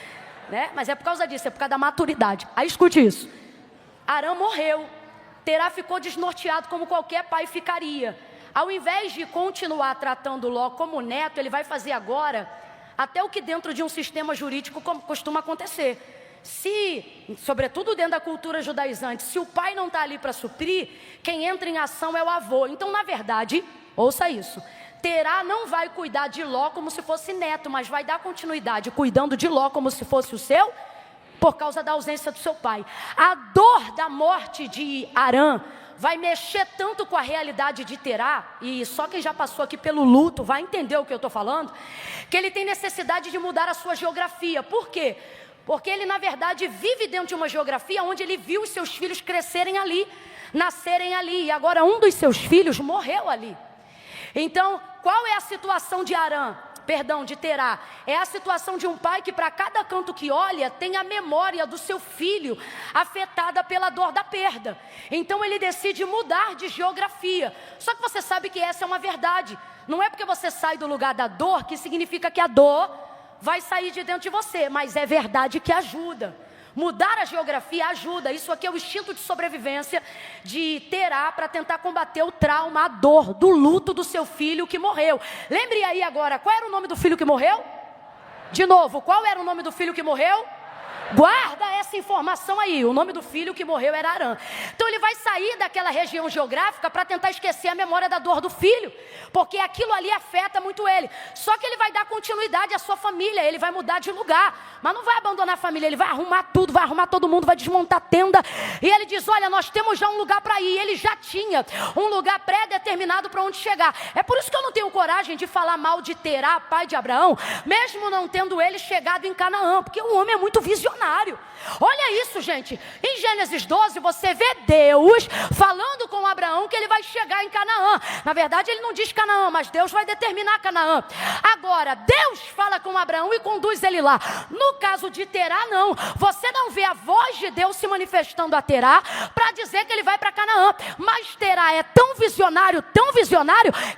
Né? Mas é por causa disso, é por causa da maturidade. Aí escute isso. Arã morreu. Terá ficou desnorteado como qualquer pai ficaria. Ao invés de continuar tratando Ló como neto, ele vai fazer agora até o que dentro de um sistema jurídico costuma acontecer. Se, sobretudo dentro da cultura judaizante, se o pai não está ali para suprir, quem entra em ação é o avô. Então, na verdade, ouça isso. Terá não vai cuidar de Ló como se fosse neto, mas vai dar continuidade cuidando de Ló como se fosse o seu, por causa da ausência do seu pai. A dor da morte de Arã vai mexer tanto com a realidade de Terá, e só quem já passou aqui pelo luto vai entender o que eu estou falando, que ele tem necessidade de mudar a sua geografia. Por quê? Porque ele, na verdade, vive dentro de uma geografia onde ele viu os seus filhos crescerem ali, nascerem ali, e agora um dos seus filhos morreu ali. Então, qual é a situação de de Terá? É a situação de um pai que para cada canto que olha, tem a memória do seu filho afetada pela dor da perda. Então ele decide mudar de geografia. Só que você sabe que essa é uma verdade. Não é porque você sai do lugar da dor que significa que a dor vai sair de dentro de você, mas é verdade que ajuda. Mudar a geografia ajuda. Isso aqui é o instinto de sobrevivência de Terá para tentar combater o trauma, a dor do luto do seu filho que morreu. Lembre aí agora, qual era o nome do filho que morreu? De novo, qual era o nome do filho que morreu? Guarda essa informação aí. O nome do filho que morreu era Arã. Então ele vai sair daquela região geográfica para tentar esquecer a memória da dor do filho, porque aquilo ali afeta muito ele. Só que ele vai dar continuidade à sua família, ele vai mudar de lugar, mas não vai abandonar a família, ele vai arrumar tudo, vai arrumar todo mundo, vai desmontar a tenda. E ele diz, olha, nós temos já um lugar para ir. Ele já tinha um lugar pré-determinado para onde chegar. É por isso que eu não tenho coragem de falar mal de Terá, pai de Abraão, mesmo não tendo ele chegado em Canaã, porque o homem é muito visionário. Olha isso, gente. Em Gênesis 12, você vê Deus falando com Abraão que ele vai chegar em Canaã. Na verdade, ele não diz Canaã, mas Deus vai determinar Canaã. Agora, Deus fala com Abraão e conduz ele lá. No caso de Terá, não. Você não vê a voz de Deus se manifestando a Terá para dizer que ele vai para Canaã. Mas Terá é tão visionário,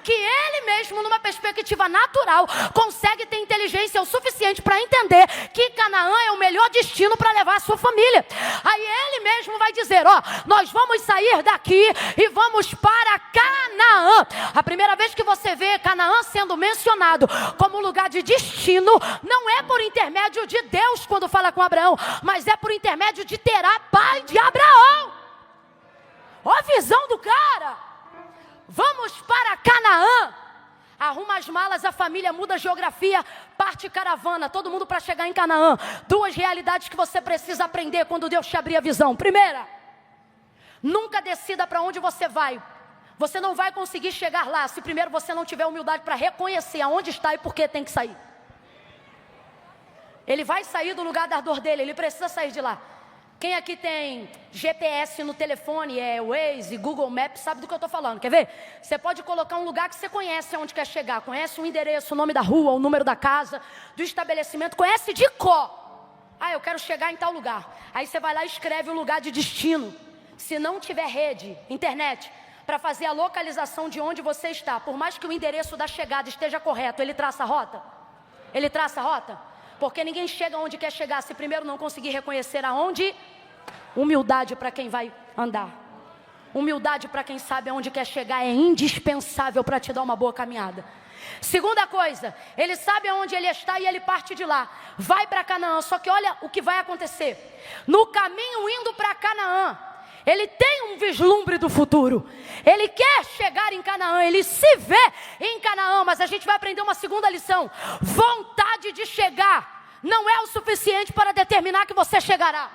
que ele mesmo, numa perspectiva natural, consegue ter inteligência o suficiente para entender que Canaã é o melhor destino para levar a sua família. Aí ele mesmo vai dizer, ó, nós vamos sair daqui e vamos para Canaã. A primeira vez que você vê Canaã sendo mencionado como lugar de destino, não é por intermédio de Deus quando fala com Abraão, mas é por intermédio de Terá, pai de Abraão. Ó a visão do cara. Vamos para Canaã. Arruma as malas, a família muda a geografia, parte caravana, todo mundo para chegar em Canaã. Duas realidades que você precisa aprender quando Deus te abrir a visão. Primeira, nunca decida para onde você vai. Você não vai conseguir chegar lá se primeiro você não tiver humildade para reconhecer aonde está e por que tem que sair. Ele vai sair do lugar da dor dele, ele precisa sair de lá. Quem aqui tem GPS no telefone, Waze, Google Maps, sabe do que eu estou falando, quer ver? Você pode colocar um lugar que você conhece aonde quer chegar, conhece o endereço, o nome da rua, o número da casa, do estabelecimento, conhece de cor. Ah, eu quero chegar em tal lugar. Aí você vai lá e escreve o lugar de destino. Se não tiver rede, internet, para fazer a localização de onde você está, por mais que o endereço da chegada esteja correto, ele traça a rota? Ele traça a rota? Porque ninguém chega onde quer chegar se primeiro não conseguir reconhecer aonde. Humildade para quem vai andar. Humildade para quem sabe aonde quer chegar é indispensável para te dar uma boa caminhada. Segunda coisa, ele sabe aonde ele está e ele parte de lá. Vai para Canaã, só que olha o que vai acontecer. No caminho indo para Canaã, ele tem um vislumbre do futuro. Ele quer chegar em Canaã, ele se vê em Canaã, mas a gente vai aprender uma segunda lição. Vontade de chegar não é o suficiente para determinar que você chegará.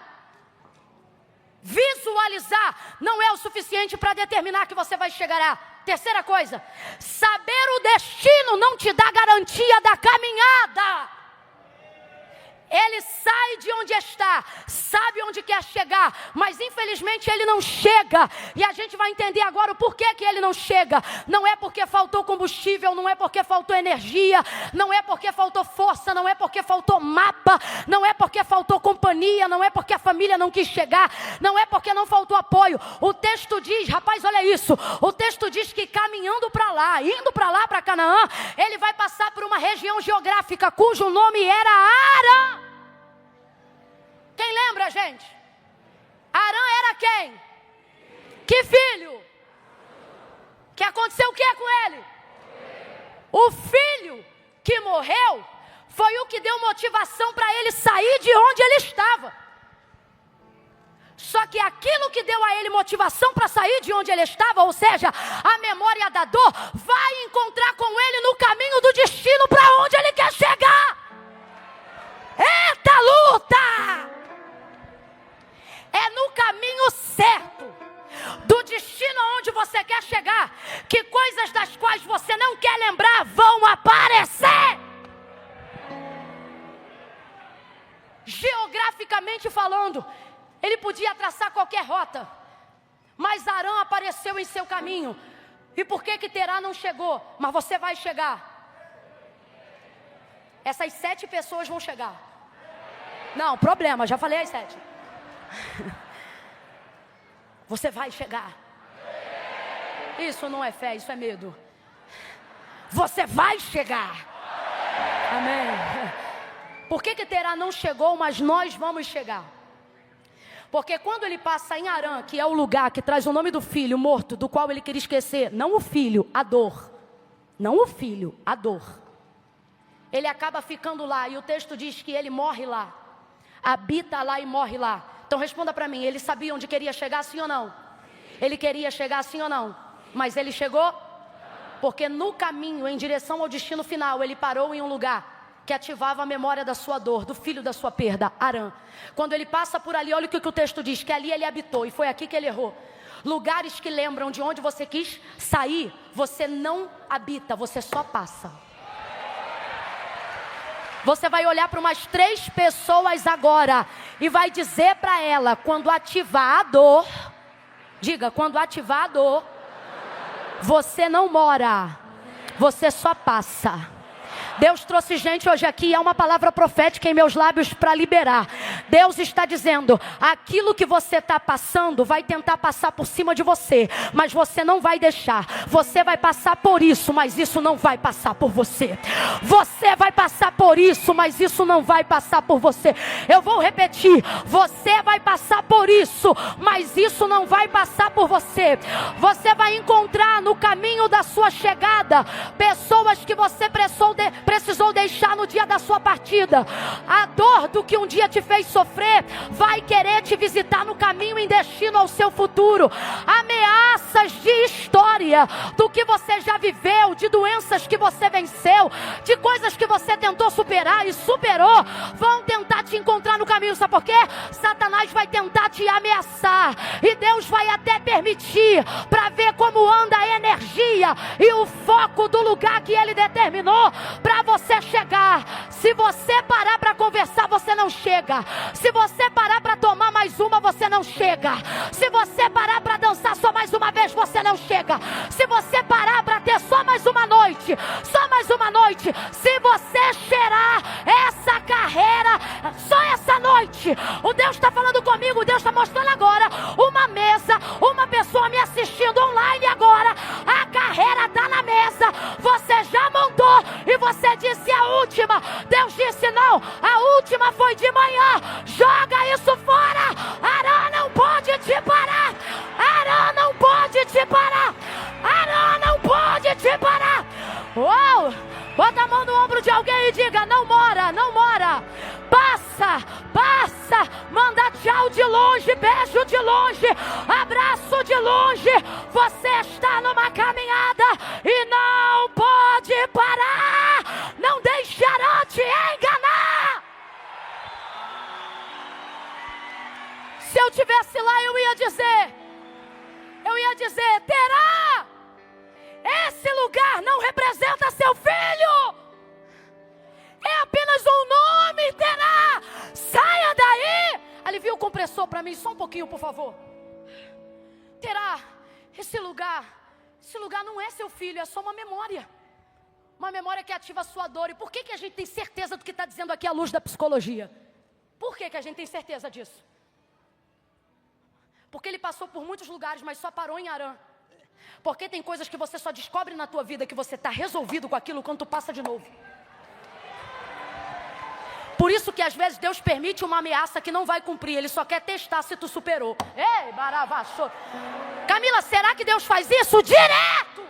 Visualizar não é o suficiente para determinar que você vai chegar. Terceira coisa, saber o destino não te dá garantia da caminhada. Ele sai de onde está, sabe onde quer chegar, mas infelizmente ele não chega. E a gente vai entender agora o porquê que ele não chega. Não é porque faltou combustível, não é porque faltou energia, não é porque faltou força, não é porque faltou mapa, não é porque faltou companhia, não é porque a família não quis chegar, não é porque não faltou apoio. O texto diz, rapaz, olha isso, o texto diz que caminhando para lá, indo para lá, para Canaã, ele vai passar por uma região geográfica cujo nome era Arã. Quem lembra, gente? Arã era quem? Que filho? Que aconteceu o que com ele? O filho que morreu foi o que deu motivação para ele sair de onde ele estava. Só que aquilo que deu a ele motivação para sair de onde ele estava, ou seja, a memória da dor, vai encontrar com ele no caminho do destino para onde ele quer chegar. Eita luta! É no caminho certo, do destino aonde você quer chegar, que coisas das quais você não quer lembrar vão aparecer. Geograficamente falando, ele podia traçar qualquer rota, mas Arã apareceu em seu caminho. E por que Terá não chegou? Mas você vai chegar. Essas 7 pessoas vão chegar. Não, problema, já falei as 7. Você vai chegar. Isso não é fé, isso é medo. Você vai chegar. Amém. Por que Terá não chegou, mas nós vamos chegar? Porque quando ele passa em Arã, que é o lugar que traz o nome do filho morto, do qual ele queria esquecer, não o filho, a dor. Não o filho, a dor. Ele acaba ficando lá, e o texto diz que ele morre lá. habita lá e morre lá. Então responda para mim, ele sabia onde queria chegar, sim ou não? Ele queria chegar, sim ou não? Mas ele chegou? Porque no caminho, em direção ao destino final, ele parou em um lugar que ativava a memória da sua dor, do filho da sua perda, Arã. Quando ele passa por ali, olha o que o texto diz, que ali ele habitou, e foi aqui que ele errou. Lugares que lembram de onde você quis sair, você não habita, você só passa. Você vai olhar para umas 3 pessoas agora e vai dizer para ela, quando ativar a dor, diga, quando ativar a dor, você não mora, você só passa. Deus trouxe gente hoje aqui, é uma palavra profética em meus lábios para liberar. Deus está dizendo, aquilo que você está passando vai tentar passar por cima de você, mas você não vai deixar. Você vai passar por isso, mas isso não vai passar por você. Você vai passar por isso, mas isso não vai passar por você. Eu vou repetir, você vai passar por isso, mas isso não vai passar por você. Você vai encontrar no caminho da sua chegada pessoas que você precisou deixar no dia da sua partida. A dor do que um dia te fez sofrer vai querer te visitar no caminho em destino ao seu futuro. Ameaças de história, do que você já viveu, de doenças que você venceu, de coisas que você tentou superar e superou, vão tentar te encontrar no caminho. Sabe por quê? Satanás vai tentar te ameaçar, e Deus vai até permitir, para ver como anda a energia e o foco do lugar que Ele determinou para você chegar. Se você parar para conversar, você não chega. Se você parar para tomar mais uma, você não chega. Se você parar para dançar só mais uma vez, você não chega. Se você parar para ter só mais uma noite, se você cheirar essa carreira, só essa noite, o Deus está falando comigo, Deus está mostrando agora uma mesa, uma pessoa me assistindo online agora, a carreira está na mesa, você já montou e você disse a última. Deus disse não, a última foi de manhã, joga isso fora. Arã não pode te parar, Arã não pode te parar, Arã não pode te parar. Uou! Bota a mão no ombro de alguém e diga, não mora, não mora. Passa, passa, manda tchau de longe, beijo de longe, abraço de longe. Você está numa caminhada e não pode parar. Não deixará te enganar. Se eu tivesse lá, eu ia dizer, terá. Esse lugar não representa seu filho. É apenas um nome, terá. Saia daí. Alivia o compressor para mim, só um pouquinho, por favor. Terá. Esse lugar não é seu filho, é só uma memória. Uma memória que ativa a sua dor. E por que a gente tem certeza do que está dizendo aqui à luz da psicologia? Por que a gente tem certeza disso? Porque ele passou por muitos lugares, mas só parou em Arã. Porque tem coisas que você só descobre na tua vida que você está resolvido com aquilo quando tu passa de novo. Por isso que às vezes Deus permite uma ameaça que não vai cumprir. Ele só quer testar se tu superou. Ei, baravaçô. Camila, será que Deus faz isso direto?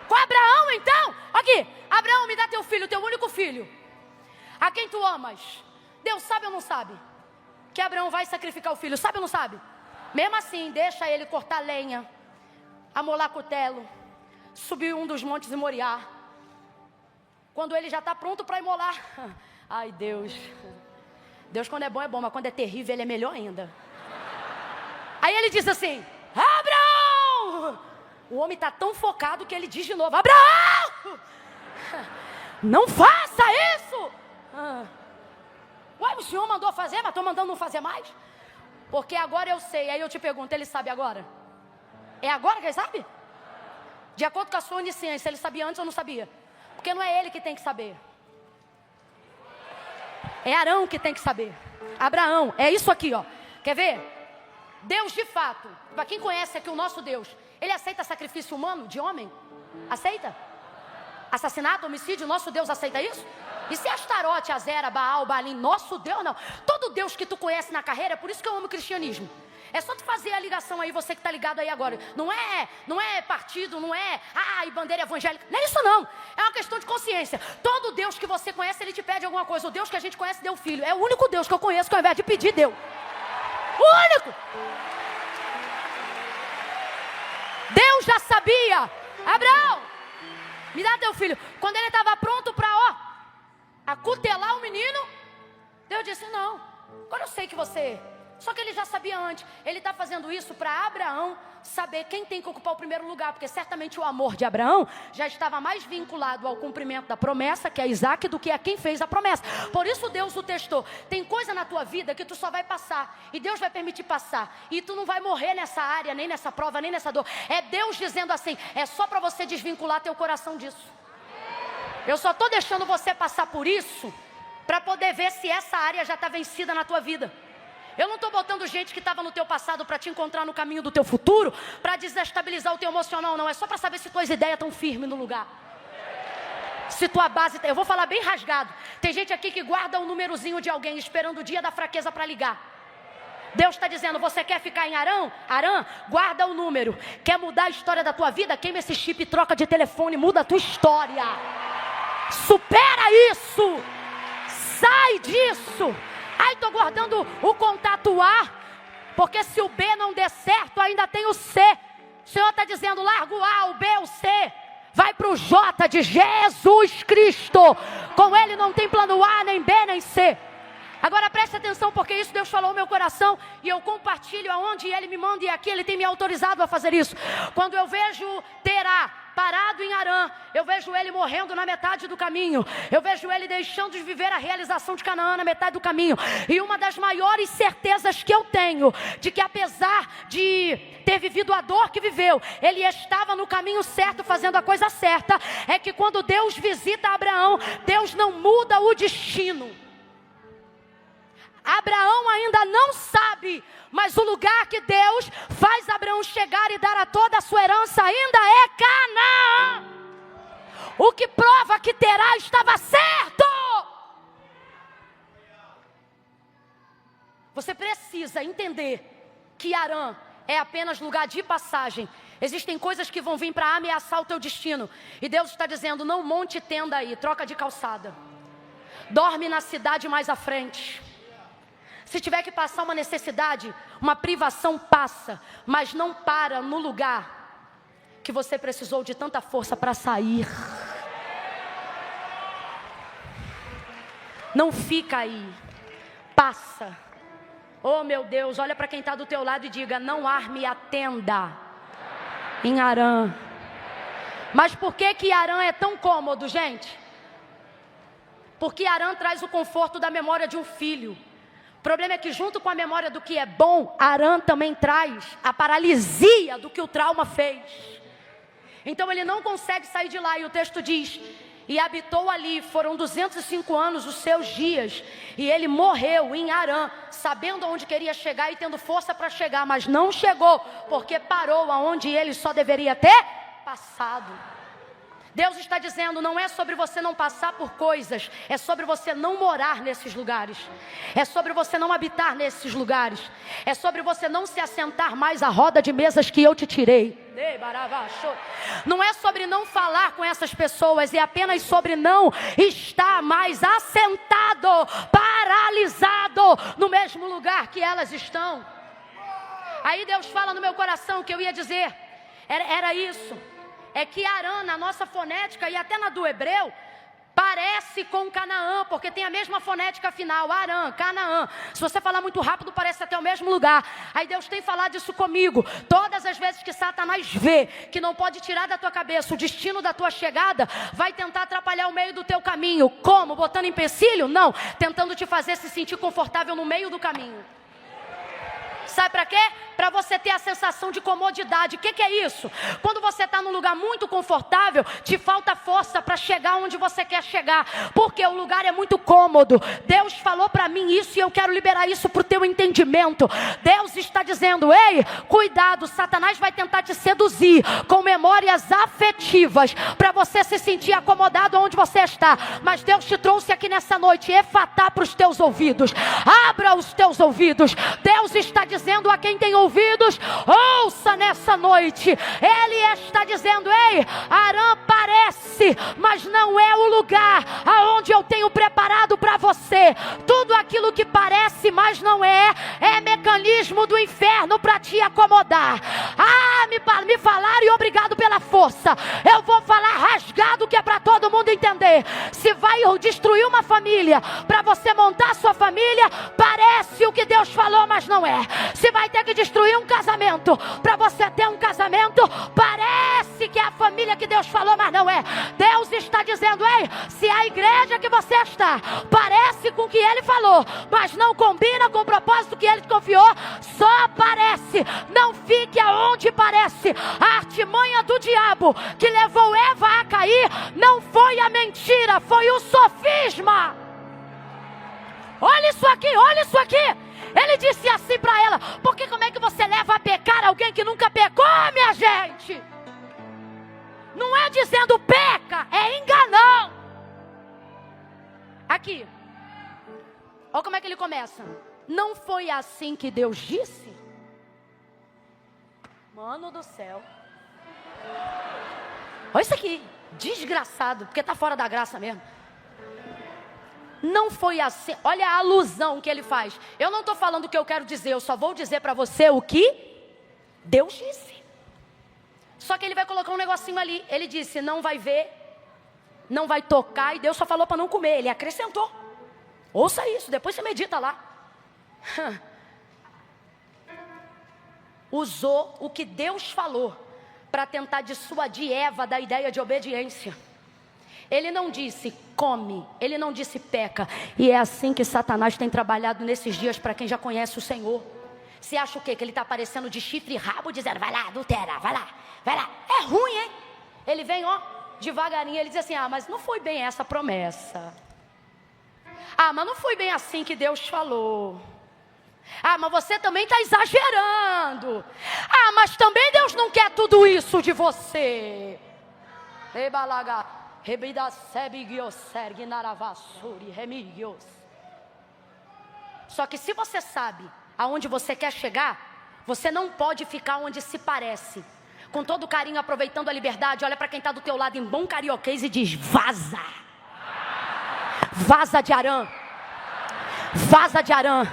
Com Abraão então? Aqui, Abraão, me dá teu filho, teu único filho, a quem tu amas. Deus sabe ou não sabe que Abraão vai sacrificar o filho? Sabe ou não sabe? Mesmo assim, deixa ele cortar lenha, amolar cutelo, subir um dos montes e Moriá. Quando ele já está pronto para imolar, ai Deus quando é bom, mas quando é terrível ele é melhor ainda. Aí ele diz assim, Abraão! O homem está tão focado que ele diz de novo, Abraão! Não faça isso! Ué, o senhor mandou fazer, mas estou mandando não fazer mais? Porque agora eu sei. Aí eu te pergunto, ele sabe agora? É agora que ele sabe? De acordo com a sua onisciência, ele sabia antes ou não sabia? Porque não é ele que tem que saber, é Arão que tem que saber. Abraão, é isso aqui, ó. Quer ver? Deus de fato, para quem conhece aqui o nosso Deus, ele aceita sacrifício humano de homem? Aceita? Assassinato, homicídio, nosso Deus aceita isso? E se Astarote, Azera, Baal, Baalim, nosso Deus não. Todo Deus que tu conhece na carreira, é por isso que eu amo o cristianismo. É só tu fazer a ligação aí, você que está ligado aí agora. Não é partido, não é e bandeira evangélica. Não é isso não. É uma questão de consciência. Todo Deus que você conhece, ele te pede alguma coisa. O Deus que a gente conhece deu filho. É o único Deus que eu conheço que ao invés de pedir, deu. O único. Deus já sabia. Abraão, me dá teu filho. Quando ele estava pronto para acutelar o menino, Deus disse, não. Agora eu sei que você... Só que ele já sabia antes. Ele está fazendo isso para Abraão saber quem tem que ocupar o primeiro lugar. Porque certamente o amor de Abraão já estava mais vinculado ao cumprimento da promessa, que é Isaac, do que a quem fez a promessa. Por isso Deus o testou. Tem coisa na tua vida que tu só vai passar. E Deus vai permitir passar. E tu não vai morrer nessa área, nem nessa prova, nem nessa dor. É Deus dizendo assim, é só para você desvincular teu coração disso. Eu só estou deixando você passar por isso para poder ver se essa área já está vencida na tua vida. Eu não estou botando gente que estava no teu passado para te encontrar no caminho do teu futuro, para desestabilizar o teu emocional, não. É só para saber se tuas ideias estão firmes no lugar. Se tua base... Eu vou falar bem rasgado. Tem gente aqui que guarda um númerozinho de alguém, esperando o dia da fraqueza para ligar. Deus está dizendo, você quer ficar em Arã? Guarda o número. Quer mudar a história da tua vida? Queima esse chip, troca de telefone, muda a tua história. Supera isso. Sai disso. Ai, estou guardando o contato A, porque se o B não der certo, ainda tem o C. O Senhor está dizendo, larga o A, o B, o C. Vai para o J de Jesus Cristo. Com Ele não tem plano A, nem B, nem C. Agora preste atenção, porque isso Deus falou no meu coração. E eu compartilho aonde Ele me manda. E aqui Ele tem me autorizado a fazer isso. Quando eu vejo Terá parado em Arã, eu vejo ele morrendo na metade do caminho. Eu vejo ele deixando de viver a realização de Canaã na metade do caminho. E uma das maiores certezas que eu tenho, de que apesar de ter vivido a dor que viveu, ele estava no caminho certo, fazendo a coisa certa, é que quando Deus visita Abraão, Deus não muda o destino. Abraão ainda não sabe, mas o lugar que Deus faz Abraão chegar e dar a toda a sua herança ainda é Canaã. O que prova que Terá estava certo. Você precisa entender que Arã é apenas lugar de passagem. Existem coisas que vão vir para ameaçar o teu destino. E Deus está dizendo, não monte tenda aí, troca de calçada. Dorme na cidade mais à frente. Se tiver que passar uma necessidade, uma privação, passa. Mas não para no lugar que você precisou de tanta força para sair. Não fica aí. Passa. Oh meu Deus, olha para quem está do teu lado e diga, não arme a tenda em Arã. Mas por que Arã é tão cômodo, gente? Porque Arã traz o conforto da memória de um filho. O problema é que junto com a memória do que é bom, Arã também traz a paralisia do que o trauma fez. Então ele não consegue sair de lá, e o texto diz, e habitou ali, foram 205 anos os seus dias, e ele morreu em Arã, sabendo aonde queria chegar e tendo força para chegar, mas não chegou, porque parou aonde ele só deveria ter passado. Deus está dizendo, não é sobre você não passar por coisas, é sobre você não morar nesses lugares, é sobre você não habitar nesses lugares, é sobre você não se assentar mais à roda de mesas que eu te tirei. Não é sobre não falar com essas pessoas, é apenas sobre não estar mais assentado, paralisado no mesmo lugar que elas estão. Aí Deus fala no meu coração que eu ia dizer, era isso. É que Arã, na nossa fonética e até na do hebreu, parece com Canaã, porque tem a mesma fonética final, Arã, Canaã. Se você falar muito rápido, parece até o mesmo lugar. Aí Deus tem falado isso comigo. Todas as vezes que Satanás vê que não pode tirar da tua cabeça o destino da tua chegada, vai tentar atrapalhar o meio do teu caminho. Como? Botando empecilho? Não. Tentando te fazer se sentir confortável no meio do caminho. Sabe para quê? Para você ter a sensação de comodidade. O que é isso? Quando você está num lugar muito confortável, te falta força para chegar onde você quer chegar. Porque o lugar é muito cômodo. Deus falou para mim isso e eu quero liberar isso para o teu entendimento. Deus está dizendo, ei, cuidado, Satanás vai tentar te seduzir com memórias afetivas para você se sentir acomodado onde você está. Mas Deus te trouxe aqui nessa noite, efatá para os teus ouvidos. Abra os teus ouvidos. Deus está dizendo aqui quem tem ouvidos, ouça nessa noite. Ele está dizendo: ei, Harã parece, mas não é o lugar aonde eu tenho preparado para você. Tudo aquilo que parece, mas não é mecanismo do inferno para te acomodar. Me falaram e obrigado pela força. Eu vou falar rasgado, que é para todo mundo entender. Se vai destruir uma família para você montar sua família, parece o que Deus falou, mas não é. Se vai ter que destruir um casamento para você ter um casamento, parece que é a família que Deus falou, mas não é. Deus está dizendo: ei, se a igreja que você está parece com o que Ele falou, mas não combina com o propósito que Ele te confiou, só parece. Não fique aonde parece. A artimanha do diabo que levou Eva a cair não foi a mentira, foi o sofisma. Olha isso aqui, olha isso aqui. Ele disse assim para ela: porque como é que você leva a pecar alguém que nunca pecou, minha gente? Não é dizendo peca, é enganão. Aqui, olha como é que ele começa. Não foi assim que Deus disse? Mano do céu. Olha isso aqui, desgraçado, porque está fora da graça mesmo. Não foi assim. Olha a alusão que ele faz. Eu não estou falando o que eu quero dizer, eu só vou dizer para você o que Deus disse. Só que ele vai colocar um negocinho ali. Ele disse: não vai ver, não vai tocar, e Deus só falou para não comer. Ele acrescentou. Ouça isso, depois você medita lá. Usou o que Deus falou para tentar dissuadir Eva da ideia de obediência. Ele não disse come, ele não disse peca. E é assim que Satanás tem trabalhado nesses dias para quem já conhece o Senhor. Você acha o quê? Que ele está aparecendo de chifre e rabo dizendo: vai lá, adultera, vai lá, vai lá. É ruim, hein? Ele vem, ó, devagarinho, ele diz assim: mas não foi bem essa promessa. Mas não foi bem assim que Deus falou. Mas você também está exagerando. Mas também Deus não quer tudo isso de você. Só que se você sabe aonde você quer chegar, você não pode ficar onde se parece. Com todo carinho, aproveitando a liberdade, olha para quem está do teu lado em bom carioquês e diz: vaza. Vaza de Harã. Vaza de Harã.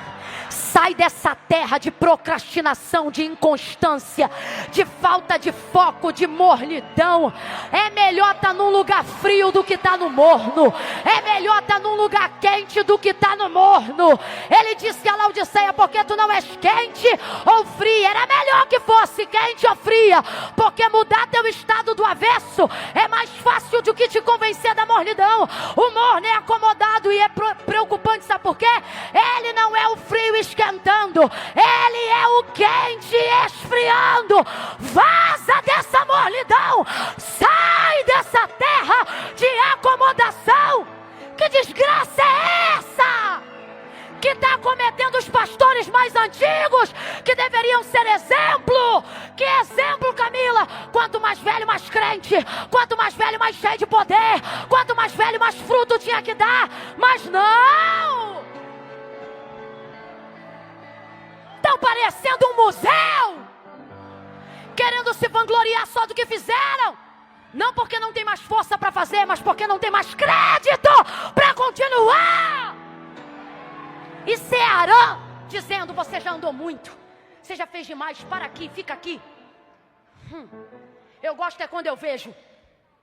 Sai dessa terra de procrastinação, de inconstância, de falta de foco, de mornidão. É melhor estar num lugar frio do que estar no morno. É melhor estar num lugar quente do que estar no morno. Ele disse a Laodiceia: porque tu não és quente ou fria? Era melhor que fosse quente ou fria, porque mudar teu estado do avesso é mais fácil do que te convencer da mornidão. O morno é acomodado e é preocupante, sabe por quê? Ele não é o frio esquentando, ele é o quente esfriando. Vaza dessa mornidão, sai dessa terra de acomodação. Que desgraça é essa que está cometendo os pastores mais antigos, que deveriam ser exemplo? Que exemplo, Camila? Quanto mais velho, mais crente. Quanto mais velho, mais cheio de poder. Quanto mais velho, mais fruto tinha que dar. Mas não, estão parecendo um museu, querendo se vangloriar só do que fizeram. Não porque não tem mais força para fazer, mas porque não tem mais crédito para continuar. E se é Harã dizendo: você já andou muito, você já fez demais, para aqui, fica aqui. Eu gosto é quando eu vejo,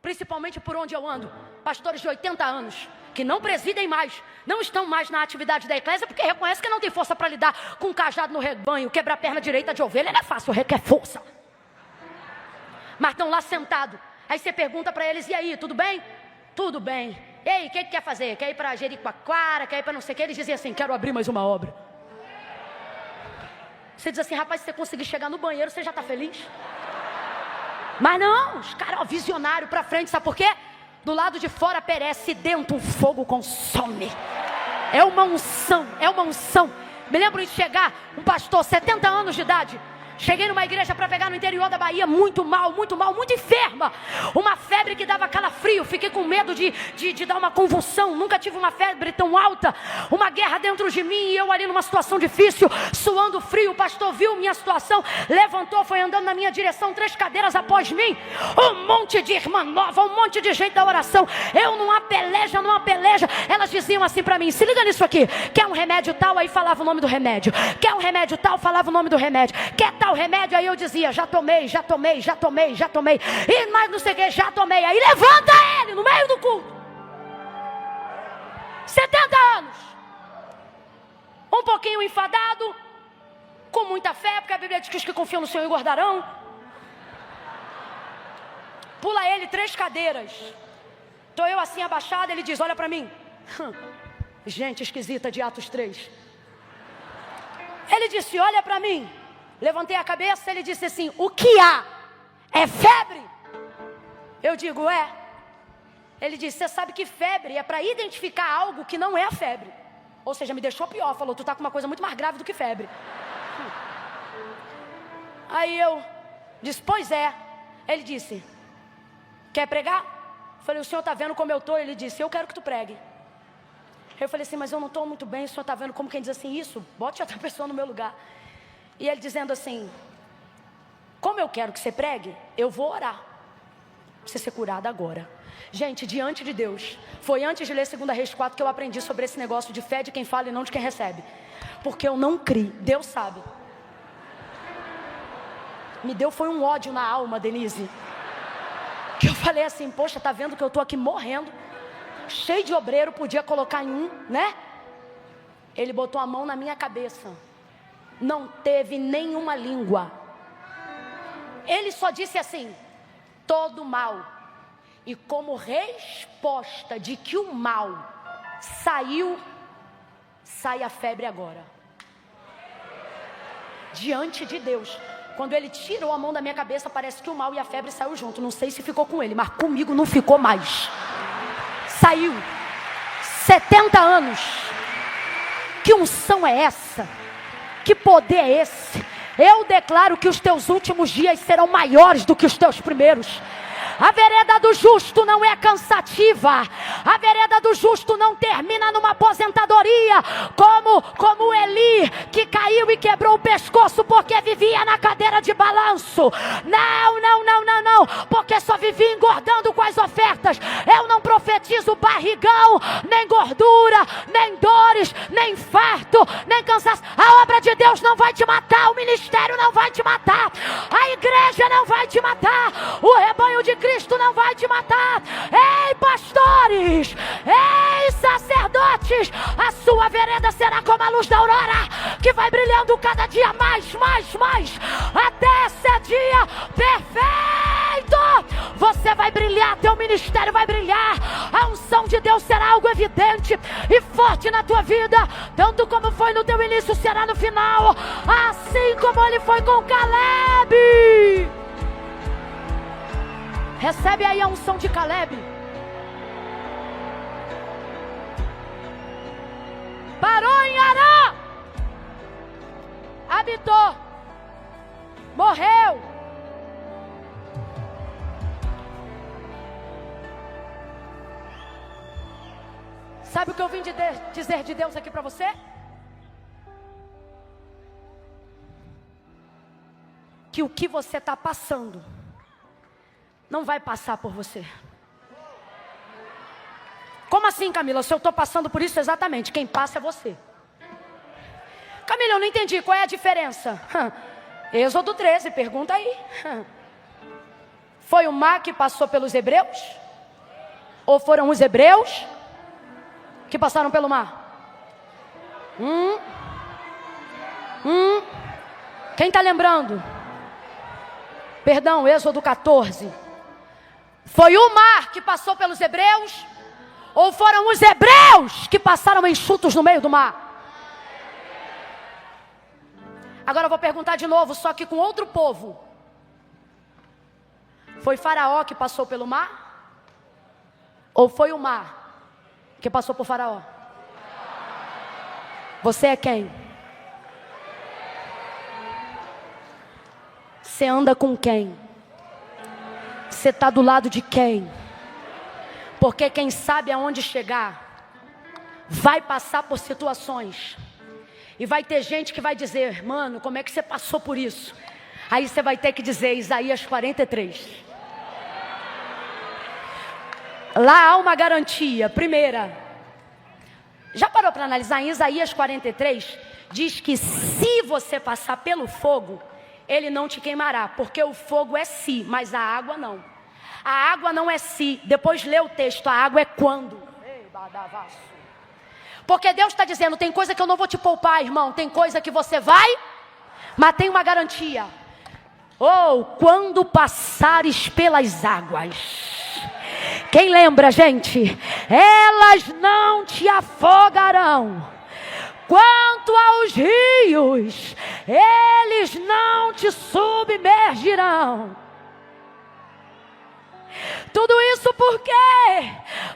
principalmente por onde eu ando, pastores de 80 anos, que não presidem mais, não estão mais na atividade da eclésia, porque reconhecem que não tem força para lidar com um cajado no rebanho. Quebrar a perna direita de ovelha não é fácil, requer força. Mas estão lá sentados. Aí você pergunta para eles: e aí, tudo bem? Tudo bem. Ei, o que quer fazer? Quer ir para Jericoacoara? Quer ir para não sei o que? Eles dizem assim: quero abrir mais uma obra. Você diz assim: rapaz, se você conseguir chegar no banheiro, você já está feliz? Mas não, os caras, ó, visionário para frente, sabe por quê? Do lado de fora perece, dentro um fogo consome. É uma unção, é uma unção. Me lembro de chegar um pastor, 70 anos de idade, Cheguei numa igreja para pegar no interior da Bahia, muito mal, muito enferma. Uma febre que dava calafrio. Fiquei com medo de dar uma convulsão. Nunca tive uma febre tão alta. Uma guerra dentro de mim e eu ali numa situação difícil, suando frio. O pastor viu minha situação, levantou, foi andando na minha direção, 3 cadeiras após mim. Um monte de irmã nova, um monte de gente da oração. Eu numa peleja. Elas diziam assim para mim: se liga nisso aqui. Quer um remédio tal? Aí falava o nome do remédio. Quer um remédio tal? Falava o nome do remédio. Quer tal remédio? Aí eu dizia: já tomei. E mais não sei o que, já tomei. Aí levanta ele no meio do culto. 70 anos. Um pouquinho enfadado, com muita fé, porque a Bíblia diz que os que confiam no Senhor engordarão. Pula ele 3 cadeiras. Estou eu assim abaixada, ele diz: olha para mim. Gente esquisita de Atos 3. Ele disse: olha para mim. Levantei a cabeça, ele disse assim: o que há? É febre? Eu digo: é. Ele disse: você sabe que febre é para identificar algo que não é a febre. Ou seja, me deixou pior, falou: tu tá com uma coisa muito mais grave do que febre. Aí eu disse: pois é. Ele disse: quer pregar? Eu falei: o senhor está vendo como eu estou? Ele disse: eu quero que tu pregue. Eu falei assim: mas eu não estou muito bem, o senhor está vendo como quem diz assim, isso? Bote outra pessoa no meu lugar. E ele dizendo assim: como eu quero que você pregue, eu vou orar pra você ser curada agora. Gente, diante de Deus, foi antes de ler 2 Reis 4 que eu aprendi sobre esse negócio de fé de quem fala e não de quem recebe. Porque eu não criei, Deus sabe. Me deu foi um ódio na alma, Denise. Que eu falei assim: poxa, tá vendo que eu tô aqui morrendo, cheio de obreiro, podia colocar em um, né? Ele botou a mão na minha cabeça. Não teve nenhuma língua. Ele só disse assim: todo mal. E como resposta de que o mal saiu, sai a febre agora. Diante de Deus. Quando ele tirou a mão da minha cabeça, parece que o mal e a febre saiu junto. Não sei se ficou com ele, mas comigo não ficou mais. Saiu. 70 anos. Que unção é essa? Que poder é esse? Eu declaro que os teus últimos dias serão maiores do que os teus primeiros. A vereda do justo não é cansativa. A vereda do justo não termina numa aposentadoria como Eli, que caiu e quebrou o pescoço porque vivia na cadeira de balanço. Não, porque só vivia engordando com as ofertas. Eu não profetizo barrigão, nem gordura, nem dores, nem infarto, nem cansaço. A obra de Deus não vai te matar, o ministério não vai te matar, a igreja não vai te matar, o rebanho de Cristo não vai te matar. Ei, pastores, ei, sacerdotes, a sua vereda será como a luz da aurora, que vai brilhando cada dia mais, até ser dia perfeito. Você vai brilhar, teu ministério vai brilhar, a unção de Deus será algo evidente e forte na tua vida, tanto como foi no teu início, será no final, assim como ele foi com Caleb. Recebe aí a unção de Caleb. Parou em Arã, habitou, morreu. Sabe o que eu vim dizer de Deus aqui para você? Que o que você está passando não vai passar por você. Como assim, Camila? Se eu estou passando por isso, exatamente, quem passa é você. Camila, eu não entendi, qual é a diferença? Êxodo 13, pergunta aí. Foi o mar que passou pelos hebreus? Ou foram os hebreus que passaram pelo mar? Quem está lembrando? Perdão, Êxodo 14. Foi o mar que passou pelos hebreus? Ou foram os hebreus que passaram enxutos no meio do mar? Agora eu vou perguntar de novo, só que com outro povo. Foi Faraó que passou pelo mar? Ou foi o mar que passou por Faraó? Você é quem? Você anda com quem? Você está do lado de quem? Porque quem sabe aonde chegar, vai passar por situações. E vai ter gente que vai dizer, mano, como é que você passou por isso? Aí você vai ter que dizer, Isaías 43. Lá há uma garantia. Primeira, já parou para analisar? Em Isaías 43, diz que se você passar pelo fogo, ele não te queimará. Porque o fogo é si, mas a água não. A água não é si. Depois lê o texto, a água é quando. Porque Deus está dizendo, tem coisa que eu não vou te poupar, irmão. Tem coisa que você vai, mas tem uma garantia. Quando passares pelas águas. Quem lembra, gente? Elas não te afogarão. Quanto aos rios, eles não te submergirão. Tudo isso por quê?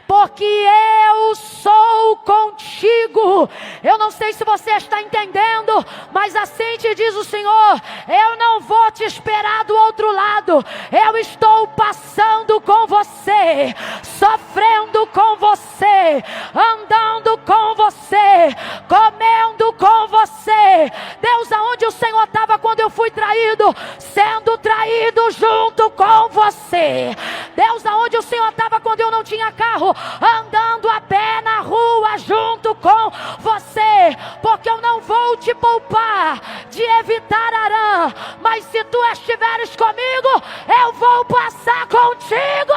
Porque eu sou contigo. Eu não sei se você está entendendo, mas assim te diz o Senhor, eu não vou te esperar do outro lado. Eu estou passando com você, sofrendo com você, andando com você, comendo com você. Deus, aonde o Senhor estava quando eu fui traído? Sendo traído junto com você. Deus, aonde o Senhor estava quando eu não tinha carro? Andando a pé na rua junto com você. Porque eu não vou te poupar de evitar Arã. Mas se tu estiveres comigo, eu vou passar contigo.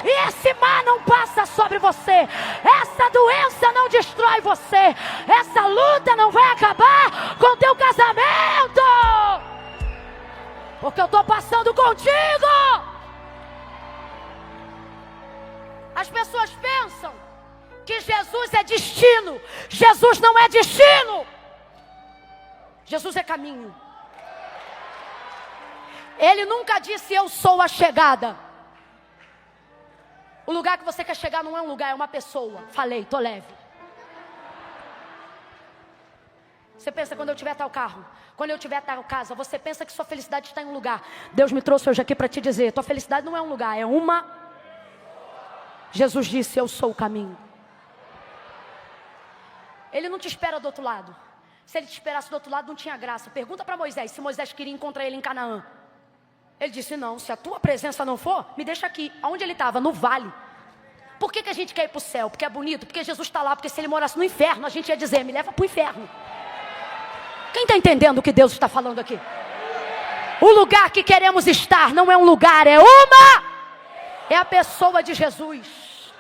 E esse mar não passa sobre você. Essa doença não destrói você. Essa luta não vai acabar com teu casamento. Porque eu estou passando contigo. As pessoas pensam que Jesus é destino. Jesus não é destino. Jesus é caminho. Ele nunca disse eu sou a chegada. O lugar que você quer chegar não é um lugar, é uma pessoa. Falei, tô leve. Você pensa quando eu tiver tal carro, quando eu tiver tal casa, você pensa que sua felicidade está em um lugar. Deus me trouxe hoje aqui para te dizer, tua felicidade não é um lugar, é uma... Jesus disse, eu sou o caminho. Ele não te espera do outro lado. Se ele te esperasse do outro lado, não tinha graça. Pergunta para Moisés, se Moisés queria encontrar ele em Canaã. Ele disse, não, se a tua presença não for, me deixa aqui. Aonde ele estava? No vale. Por que a gente quer ir para o céu? Porque é bonito? Porque Jesus está lá. Porque se ele morasse no inferno, a gente ia dizer, me leva para o inferno. Quem está entendendo o que Deus está falando aqui? O lugar que queremos estar não é um lugar, é a pessoa de Jesus.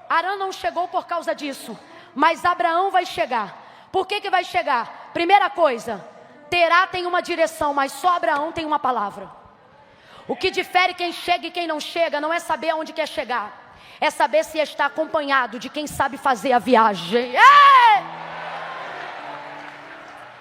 Arã não chegou por causa disso, mas Abraão vai chegar. Por que vai chegar? Primeira coisa, Terá tem uma direção, mas só Abraão tem uma palavra. O que difere quem chega e quem não chega não é saber aonde quer chegar, é saber se está acompanhado de quem sabe fazer a viagem.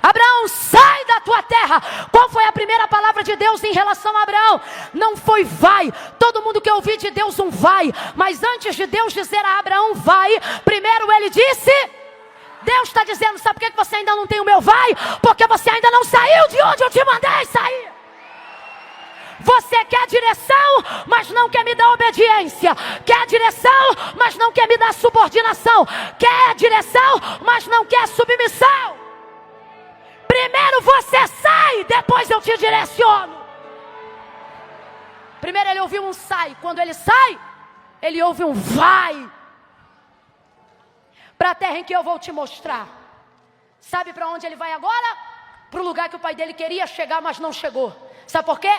Abraão, sai da tua terra. Qual foi a primeira palavra de Deus em relação a Abraão? Não foi vai. Todo mundo que ouviu de Deus um vai. Mas antes de Deus dizer a Abraão vai, primeiro ele disse... Deus está dizendo, sabe por que você ainda não tem o meu vai? Porque você ainda não saiu de onde eu te mandei sair. Você quer direção, mas não quer me dar obediência. Quer direção, mas não quer me dar subordinação. Quer direção, mas não quer submissão. Primeiro você sai, depois eu te direciono. Primeiro ele ouviu um sai. Quando ele sai, ele ouve um vai. Para a terra em que eu vou te mostrar. Sabe para onde ele vai agora? Para o lugar que o pai dele queria chegar, mas não chegou. Sabe por quê?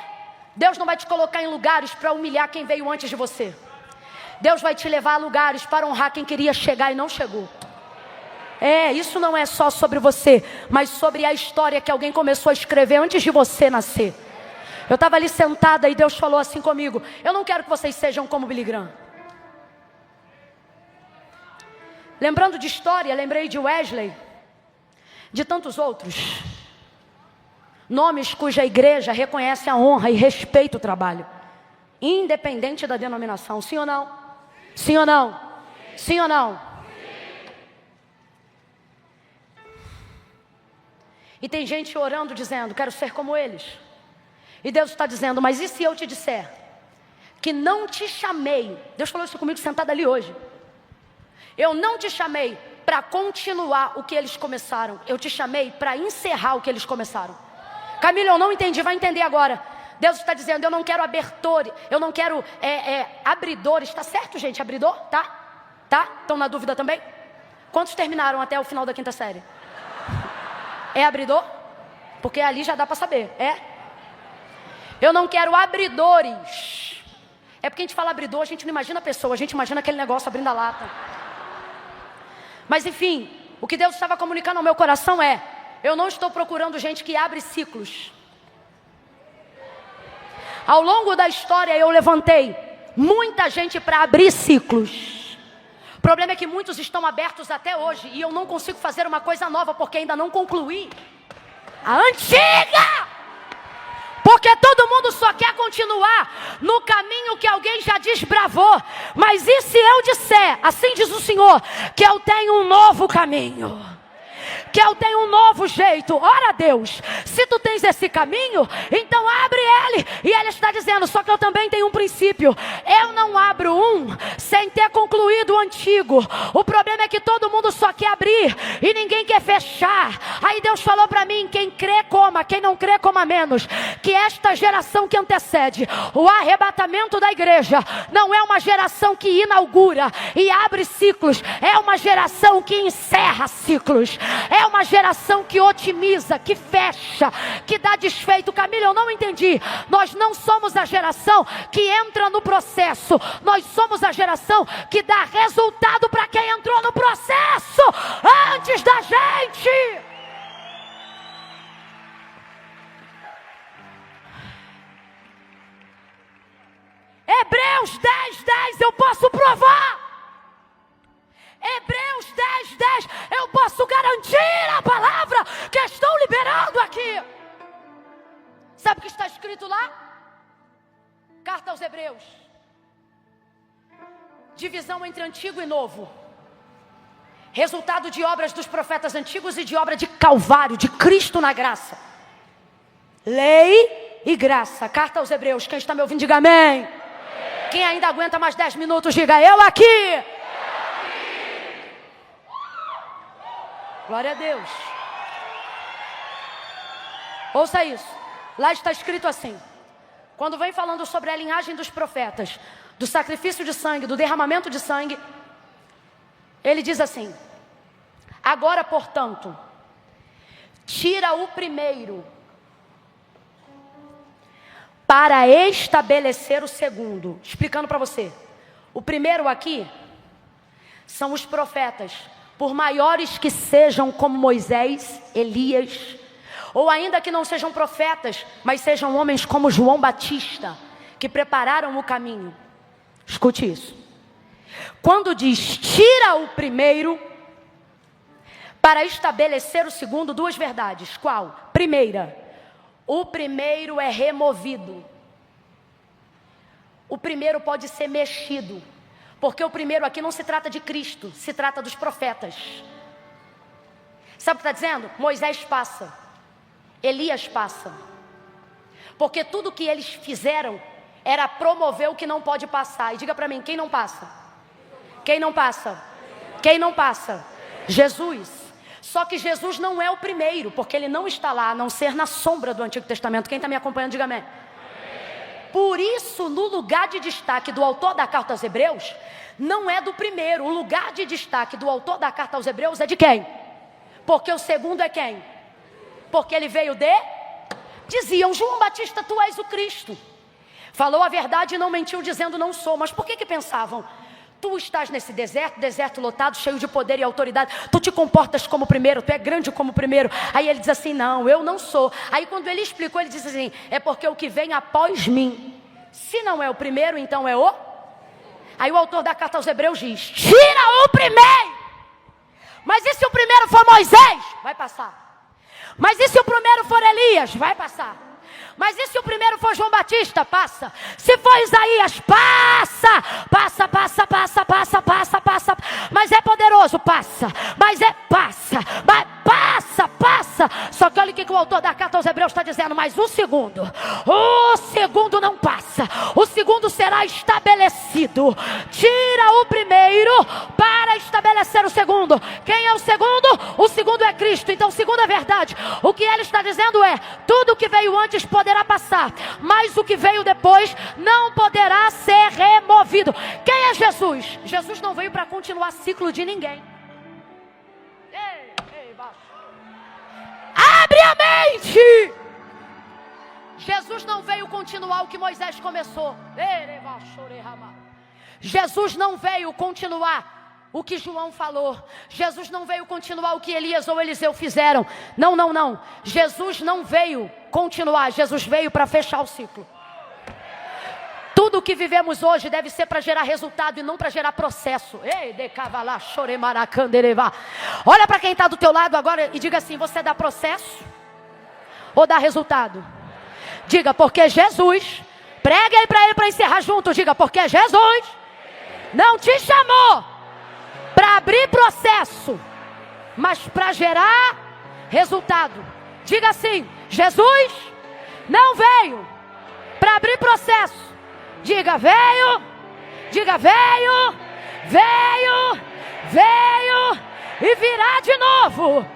Deus não vai te colocar em lugares para humilhar quem veio antes de você. Deus vai te levar a lugares para honrar quem queria chegar e não chegou. Isso não é só sobre você, mas sobre a história que alguém começou a escrever antes de você nascer. Eu estava ali sentada e Deus falou assim comigo: eu não quero que vocês sejam como Billy Graham. Lembrando de história, lembrei de Wesley, de tantos outros. Nomes cuja igreja reconhece a honra e respeita o trabalho, independente da denominação. Sim ou não? Sim ou não? Sim ou não? E tem gente orando dizendo, quero ser como eles. E Deus está dizendo, mas e se eu te disser que não te chamei? Deus falou isso comigo sentado ali hoje. Eu não te chamei para continuar o que eles começaram. Eu te chamei para encerrar o que eles começaram. Camila, eu não entendi, vai entender agora. Deus está dizendo, eu não quero abertores, eu não quero abridores. Está certo, gente? Abridor? Tá? Estão na dúvida também? Quantos terminaram até o final da 5ª série? É abridor? Porque ali já dá para saber. Eu não quero abridores. É porque a gente fala abridor, a gente não imagina a pessoa, a gente imagina aquele negócio abrindo a lata. Mas enfim, o que Deus estava comunicando ao meu coração é, eu não estou procurando gente que abre ciclos. Ao longo da história eu levantei muita gente para abrir ciclos. O problema é que muitos estão abertos até hoje e eu não consigo fazer uma coisa nova porque ainda não concluí a antiga. Porque todo mundo só quer continuar no caminho que alguém já desbravou. Mas e se eu disser, assim diz o Senhor, que eu tenho um novo caminho? Que eu tenho um novo jeito. Ora Deus, se tu tens esse caminho, então abre ele. E ele está dizendo, só que eu também tenho um princípio. Eu não abro um sem ter concluído o antigo. O problema é que todo mundo só quer abrir e ninguém quer fechar. Aí Deus falou para mim, quem crê coma, quem não crê coma menos. Que esta geração que antecede o arrebatamento da igreja não é uma geração que inaugura e abre ciclos. É uma geração que encerra ciclos. É uma geração que otimiza, que fecha, que dá desfeito. Camila, eu não entendi. Nós não somos a geração que entra no processo. Nós somos a geração que dá resultado para quem entrou no processo antes da gente. Hebreus 10:10, eu posso provar. Hebreus 10:10, eu posso garantir a palavra que estou liberando aqui. Sabe o que está escrito lá? Carta aos Hebreus. Divisão entre antigo e novo. Resultado de obras dos profetas antigos e de obra de Calvário, de Cristo na graça. Lei e graça. Carta aos Hebreus. Quem está me ouvindo, diga amém. Quem ainda aguenta mais 10 minutos, diga eu aqui. Glória a Deus. Ouça isso. Lá está escrito assim. Quando vem falando sobre a linhagem dos profetas, do sacrifício de sangue, do derramamento de sangue, ele diz assim: agora, portanto, tira o primeiro para estabelecer o segundo. Explicando para você. O primeiro aqui são os profetas. Por maiores que sejam como Moisés, Elias, ou ainda que não sejam profetas, mas sejam homens como João Batista, que prepararam o caminho. Escute isso. Quando diz tira o primeiro para estabelecer o segundo, duas verdades. Qual? Primeira, o primeiro é removido. O primeiro pode ser mexido. Porque o primeiro aqui não se trata de Cristo, se trata dos profetas. Sabe o que está dizendo? Moisés passa, Elias passa. Porque tudo que eles fizeram era promover o que não pode passar. E diga para mim, quem não passa? Quem não passa? Quem não passa? Jesus. Só que Jesus não é o primeiro, porque ele não está lá, a não ser na sombra do Antigo Testamento. Quem está me acompanhando, diga amém. Por isso, no lugar de destaque do autor da carta aos Hebreus, não é do primeiro. O lugar de destaque do autor da carta aos Hebreus é de quem? Porque o segundo é quem? Porque ele veio de... Diziam, João Batista, tu és o Cristo. Falou a verdade e não mentiu dizendo não sou. Mas por que pensavam? Tu estás nesse deserto lotado, cheio de poder e autoridade. Tu te comportas como o primeiro, tu é grande como o primeiro. Aí ele diz assim, não, eu não sou. Aí quando ele explicou, ele disse assim, é porque o que vem após mim, se não é o primeiro, então é o... Aí o autor da carta aos Hebreus diz, tira o primeiro. Mas e se o primeiro for Moisés? Vai passar. Mas e se o primeiro for Elias? Vai passar. Mas e se o primeiro for João Batista? Passa. Se for Isaías? Passa. Passa, passa, passa, passa, passa, passa. Mas é poderoso? Passa. Mas é passa. Mas passa, passa. Só que olha o que o autor da carta aos Hebreus está dizendo. Mas o segundo não passa. O segundo será estabelecido. Tira o primeiro para estabelecer o segundo. Quem é o segundo? O segundo é Cristo. Então, segundo a verdade, o que ele está dizendo é: tudo que veio antes poderá passar, mas o que veio depois não poderá ser removido. Quem é Jesus? Jesus não veio para continuar ciclo de ninguém. Abre a mente! Jesus não veio continuar o que Moisés começou. Jesus não veio continuar o que João falou. Jesus não veio continuar o que Elias ou Eliseu fizeram. Não, não, não. Jesus não veio continuar. Jesus veio para fechar o ciclo. Tudo o que vivemos hoje deve ser para gerar resultado e não para gerar processo. Olha para quem está do teu lado agora e diga assim: você dá processo ou dá resultado? Diga: porque Jesus. Pregue aí para ele para encerrar junto. Diga: porque Jesus não te chamou para abrir processo, mas para gerar resultado. Diga assim: Jesus não veio para abrir processo. Diga: veio. Diga: veio. Veio. Veio. E virá de novo.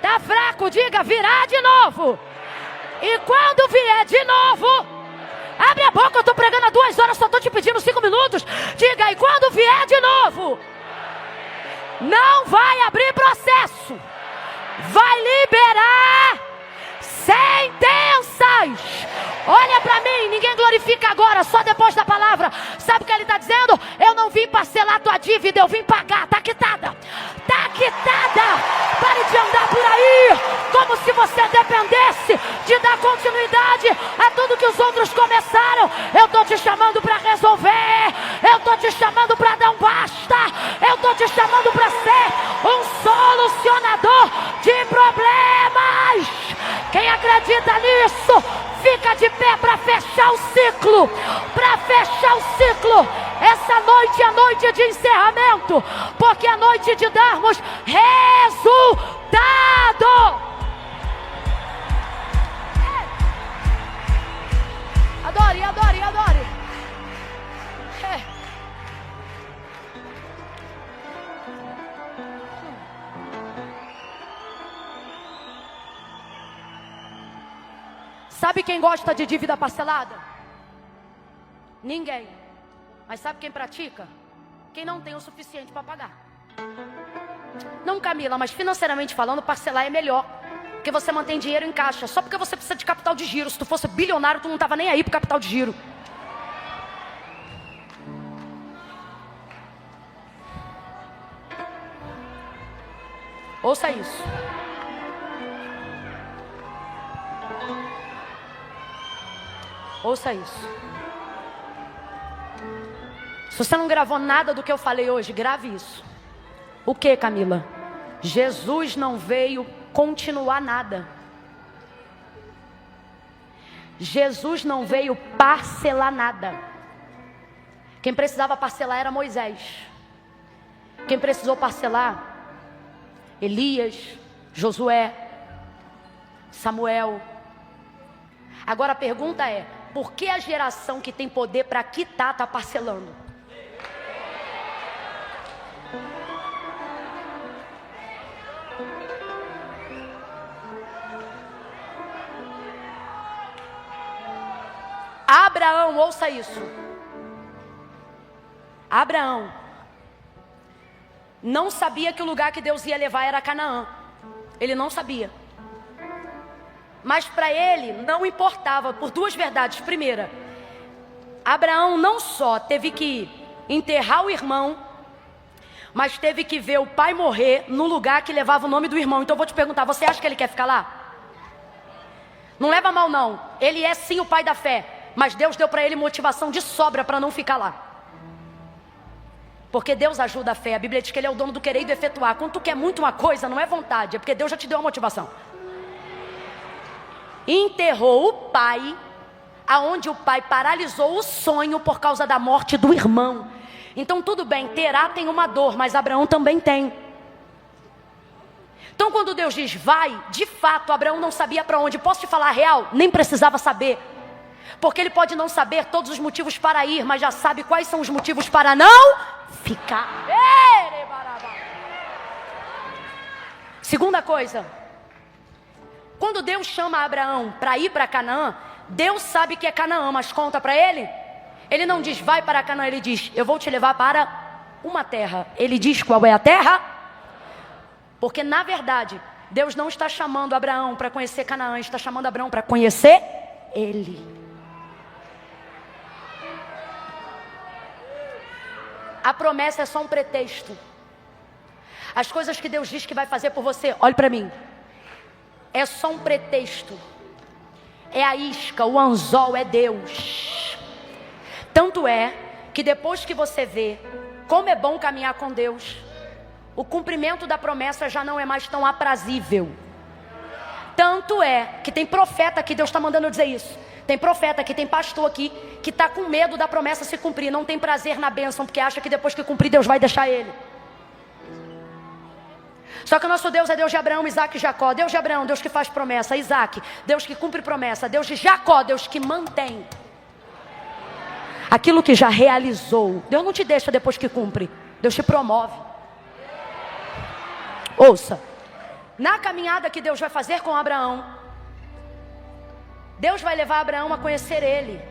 Tá fraco? Diga: virá de novo. E quando vier de novo, abre a boca, eu estou pregando há 2 horas, só estou te pedindo 5 minutos. Diga: e quando vier de novo, não vai abrir processo, vai liberar sentenças. Olha para mim, ninguém glorifica agora, só depois da palavra. Sabe o que ele está dizendo? Eu não vim parcelar tua dívida, eu vim pagar. Está quitada, está quitada. Pare de andar por aí como se você dependesse de dar continuidade a tudo que os outros começaram. Eu estou te chamando para resolver. Eu estou te chamando para dar um basta. Eu estou te chamando para ser um solucionador de problemas. Quem acredita nisso, fica de pé para fechar o ciclo. Para fechar o ciclo. Essa noite é a noite de encerramento, porque é a noite de darmos resultado. Adore, adore, adore. Sabe quem gosta de dívida parcelada? Ninguém. Mas sabe quem pratica? Quem não tem o suficiente para pagar. Não, Camila, mas financeiramente falando, parcelar é melhor. Porque você mantém dinheiro em caixa. Só porque você precisa de capital de giro. Se tu fosse bilionário, tu não estava nem aí pro capital de giro. Ouça isso. Ouça isso. Se você não gravou nada do que eu falei hoje, grave isso. O que, Camila? Jesus não veio continuar nada. Jesus não veio parcelar nada. Quem precisava parcelar era Moisés. Quem precisou parcelar? Elias, Josué, Samuel. Agora a pergunta é: por que a geração que tem poder para quitar está parcelando? Abraão, ouça isso. Abraão não sabia que o lugar que Deus ia levar era Canaã. Ele não sabia. Mas para ele não importava, por 2 verdades. Primeira, Abraão não só teve que enterrar o irmão, mas teve que ver o pai morrer no lugar que levava o nome do irmão. Então eu vou te perguntar: você acha que ele quer ficar lá? Não leva mal não, ele é sim o pai da fé, mas Deus deu para ele motivação de sobra para não ficar lá. Porque Deus ajuda a fé. A Bíblia diz que Ele é o dono do querer e do efetuar. Quando tu quer muito uma coisa, não é vontade, é porque Deus já te deu a motivação. enterrou o pai, aonde o pai paralisou o sonho por causa da morte do irmão. Então tudo bem, Terá tem uma dor, mas Abraão também tem. Então quando Deus diz vai, de fato Abraão não sabia para onde. Posso te falar a real? Nem precisava saber. Porque ele pode não saber todos os motivos para ir, mas já sabe quais são os motivos para não ficar. Segunda coisa, quando Deus chama Abraão para ir para Canaã, Deus sabe que é Canaã, mas conta para ele. Ele não diz vai para Canaã, ele diz eu vou te levar para uma terra. Ele diz qual é a terra? Porque na verdade Deus não está chamando Abraão para conhecer Canaã, está chamando Abraão para conhecer ele. A promessa é só um pretexto. As coisas que Deus diz que vai fazer por você, olhe para mim, é só um pretexto. É a isca, o anzol é Deus. Tanto é que depois que você vê como é bom caminhar com Deus, o cumprimento da promessa já não é mais tão aprazível. Tanto é que tem profeta aqui, Deus está mandando eu dizer isso. Tem profeta aqui, tem pastor aqui, que está com medo da promessa se cumprir. Não tem prazer na bênção, porque acha que depois que cumprir Deus vai deixar ele. Só que o nosso Deus é Deus de Abraão, Isaac e Jacó. Deus de Abraão, Deus que faz promessa. Isaac, Deus que cumpre promessa. Deus de Jacó, Deus que mantém aquilo que já realizou. Deus não te deixa depois que cumpre, Deus te promove. Ouça, na caminhada que Deus vai fazer com Abraão, Deus vai levar Abraão a conhecer ele.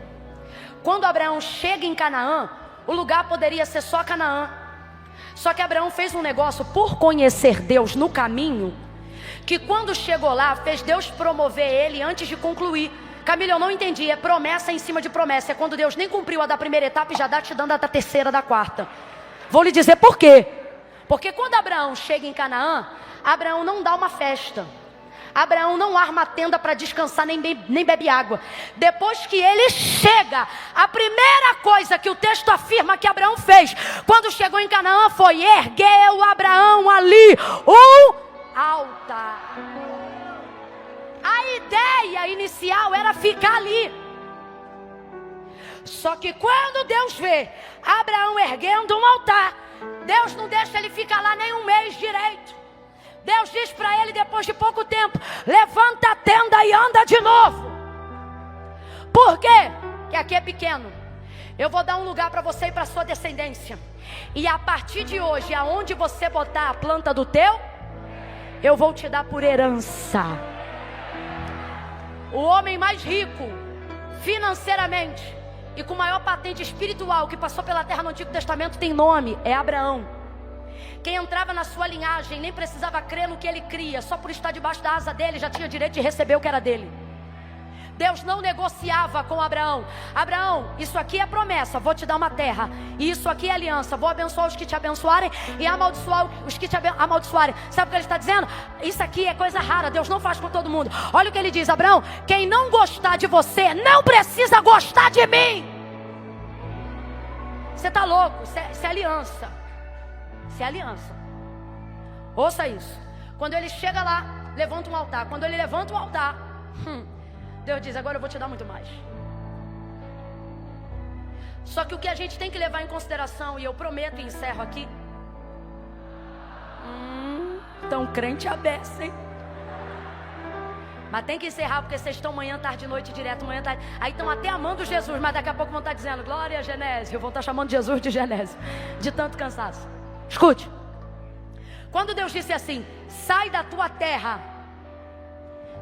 Quando Abraão chega em Canaã, o lugar poderia ser só Canaã. Só que Abraão fez um negócio por conhecer Deus no caminho, que quando chegou lá, fez Deus promover ele antes de concluir. Camila, eu não entendi, é promessa em cima de promessa. É quando Deus nem cumpriu a da primeira etapa e já está te dando a da terceira, da quarta. Vou lhe dizer por quê. Porque quando Abraão chega em Canaã, Abraão não dá uma festa. Abraão não arma a tenda para descansar, nem bebe água. Depois que ele chega, a primeira coisa que o texto afirma que Abraão fez, quando chegou em Canaã, foi ergueu Abraão ali um altar. A ideia inicial era ficar ali. Só que quando Deus vê Abraão erguendo um altar, Deus não deixa ele ficar lá nem um mês direito. Deus diz para ele depois de pouco tempo: levanta a tenda e anda de novo. Por quê? Que aqui é pequeno. Eu vou dar um lugar para você e para sua descendência. E a partir de hoje, aonde você botar a planta do teu, eu vou te dar por herança. O homem mais rico financeiramente e com maior patente espiritual que passou pela terra no Antigo Testamento tem nome, é Abraão. Quem entrava na sua linhagem nem precisava crer no que ele cria, só por estar debaixo da asa dele já tinha direito de receber o que era dele. Deus não negociava com Abraão. Abraão, isso aqui é promessa, vou te dar uma terra. E isso aqui é aliança, vou abençoar os que te abençoarem e amaldiçoar os que te amaldiçoarem. Sabe o que ele está dizendo? Isso aqui é coisa rara, Deus não faz com todo mundo. Olha o que ele diz: Abraão, quem não gostar de você não precisa gostar de mim. Você está louco, isso é aliança. Isso é aliança. Ouça isso. Quando ele chega lá, levanta um altar. Quando ele levanta o altar, Deus diz: agora eu vou te dar muito mais. Só que o que a gente tem que levar em consideração, e eu prometo e encerro aqui, tão crente a beça, hein? Mas tem que encerrar, porque vocês estão manhã, tarde, noite, direto, manhã, tarde. Aí estão até amando Jesus, mas daqui a pouco vão estar dizendo glória a Genésio. Vão estar chamando Jesus de Genésio, de tanto cansaço. Escute. Quando Deus disse assim: sai da tua terra,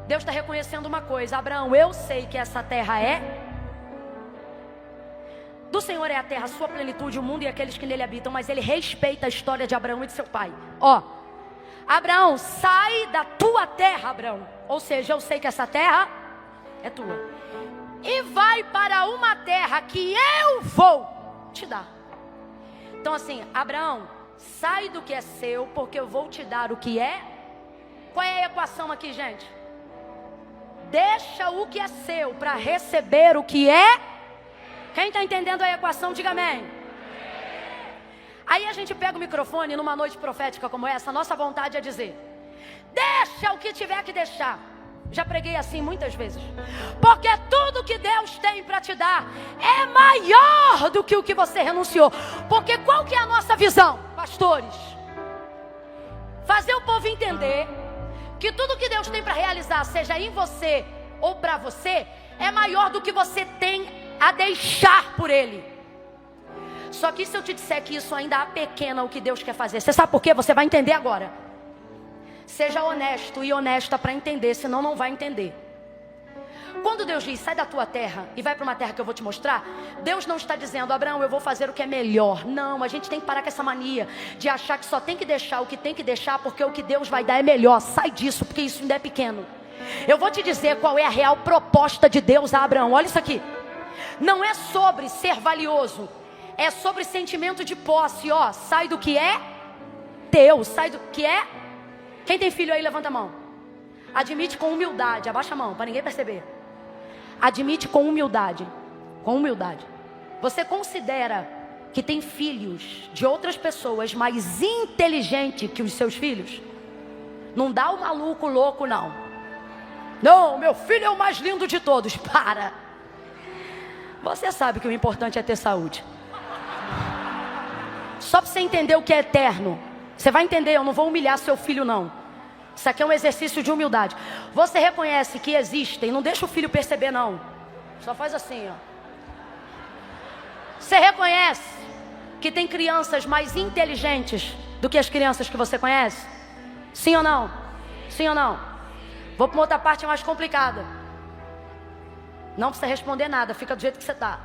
Deus está reconhecendo uma coisa: Abraão, eu sei que essa terra do Senhor é a terra, a sua plenitude, o mundo e aqueles que nele habitam. Mas ele respeita a história de Abraão e de seu pai. Abraão, sai da tua terra, Abraão. Ou seja, eu sei que essa terra é tua, e vai para uma terra que eu vou te dar. Então assim, Abraão, sai do que é seu, porque eu vou te dar o que é. Qual é a equação aqui, gente? Deixa o que é seu para receber o que é. Quem está entendendo a equação, diga amém. Aí a gente pega o microfone numa noite profética como essa. Nossa vontade é dizer: deixa o que tiver que deixar. Já preguei assim muitas vezes. Porque tudo que Deus tem para te dar é maior do que o que você renunciou. Porque qual que é a nossa visão, pastores? Fazer o povo entender que tudo que Deus tem para realizar, seja em você ou para você, é maior do que você tem a deixar por Ele. Só que se eu te disser que isso ainda apequena o que Deus quer fazer, você sabe por quê? Você vai entender agora. Seja honesto e honesta para entender, senão não vai entender. Quando Deus diz, sai da tua terra e vai para uma terra que eu vou te mostrar, Deus não está dizendo, Abraão, eu vou fazer o que é melhor. Não, a gente tem que parar com essa mania de achar que só tem que deixar o que tem que deixar, porque o que Deus vai dar é melhor. Sai disso, porque isso ainda é pequeno. Eu vou te dizer qual é a real proposta de Deus a Abraão. Olha isso aqui. Não é sobre ser valioso, é sobre sentimento de posse. Ó, sai do que é teu, sai do que é. Quem tem filho aí, levanta a mão. Admite com humildade, abaixa a mão, para ninguém perceber. Admite com humildade. Com humildade. Você considera que tem filhos de outras pessoas mais inteligentes que os seus filhos? Não dá o maluco louco, não. Não, meu filho é o mais lindo de todos. Para. Você sabe que o importante é ter saúde. Só para você entender o que é eterno. Você vai entender, eu não vou humilhar seu filho, não. Isso aqui é um exercício de humildade. Você reconhece que existem, não deixa o filho perceber, não. Só faz assim, ó. Você reconhece que tem crianças mais inteligentes do que as crianças que você conhece? Sim ou não? Sim ou não? Vou para uma outra parte mais complicada. Não precisa responder nada, fica do jeito que você está.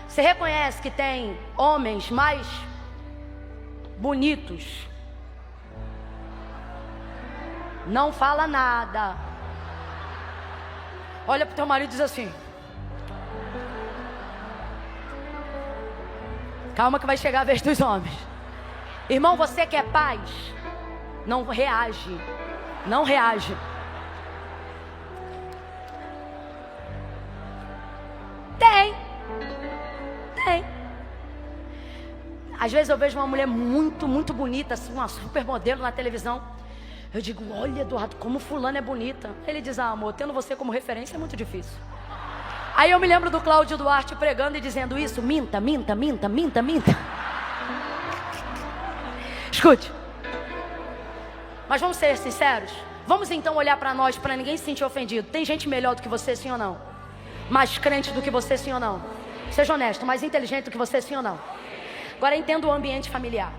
Você reconhece que tem homens mais bonitos? Não fala nada. Olha para o teu marido e diz assim: calma que vai chegar a vez dos homens. Irmão, você que é paz, não reage. Não reage. Tem. Às vezes eu vejo uma mulher muito, muito bonita, assim, uma supermodelo na televisão. Eu digo, olha, Eduardo, como fulana é bonita. Ele diz, amor, tendo você como referência é muito difícil. Aí eu me lembro do Cláudio Duarte pregando e dizendo isso. Minta. Escute. Mas vamos ser sinceros. Vamos então olhar para nós, para ninguém se sentir ofendido. Tem gente melhor do que você, sim ou não? Mais crente do que você, sim ou não? Seja honesto, mais inteligente do que você, sim ou não? Agora entenda o ambiente familiar.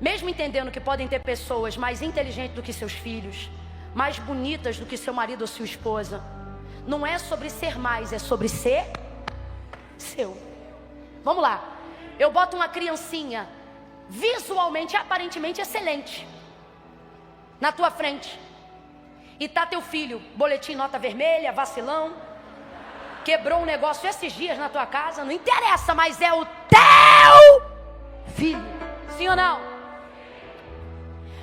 Mesmo entendendo que podem ter pessoas mais inteligentes do que seus filhos, mais bonitas do que seu marido ou sua esposa, não é sobre ser mais, é sobre ser seu. Vamos lá. Eu boto uma criancinha visualmente, aparentemente excelente na tua frente. E tá teu filho, boletim nota vermelha, vacilão, quebrou um negócio esses dias na tua casa, não interessa, mas é o teu filho. Sim ou não?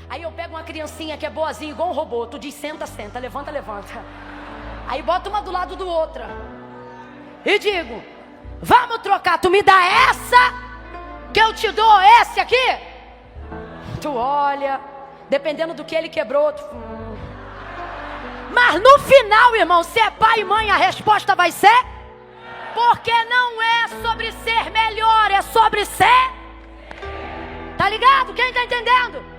Aí eu pego uma criancinha que é boazinha, igual um robô. Tu diz senta, levanta. Aí bota uma do lado do outra e digo, vamos trocar, tu me dá essa, que eu te dou esse aqui. Tu olha, dependendo do que ele quebrou, mas no final, irmão, se é pai e mãe, a resposta vai ser, porque não é sobre ser melhor, é sobre ser. Tá ligado? Quem tá entendendo?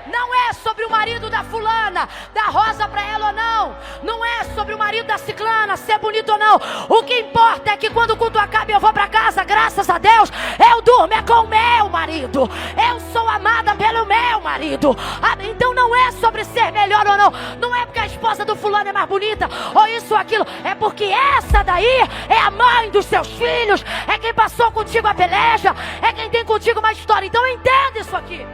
Não é sobre o marido da fulana dar rosa pra ela ou não. Não é sobre o marido da ciclana ser bonito ou não. O que importa é que quando o culto acaba eu vou pra casa, graças a Deus, eu durmo é com o meu marido. Eu sou amada pelo meu marido. Então não é sobre ser melhor ou não. Não é porque a esposa do fulano é mais bonita ou isso ou aquilo. É porque essa daí é a mãe dos seus filhos. É quem passou contigo a peleja. É quem tem contigo uma história. Então entenda isso aqui.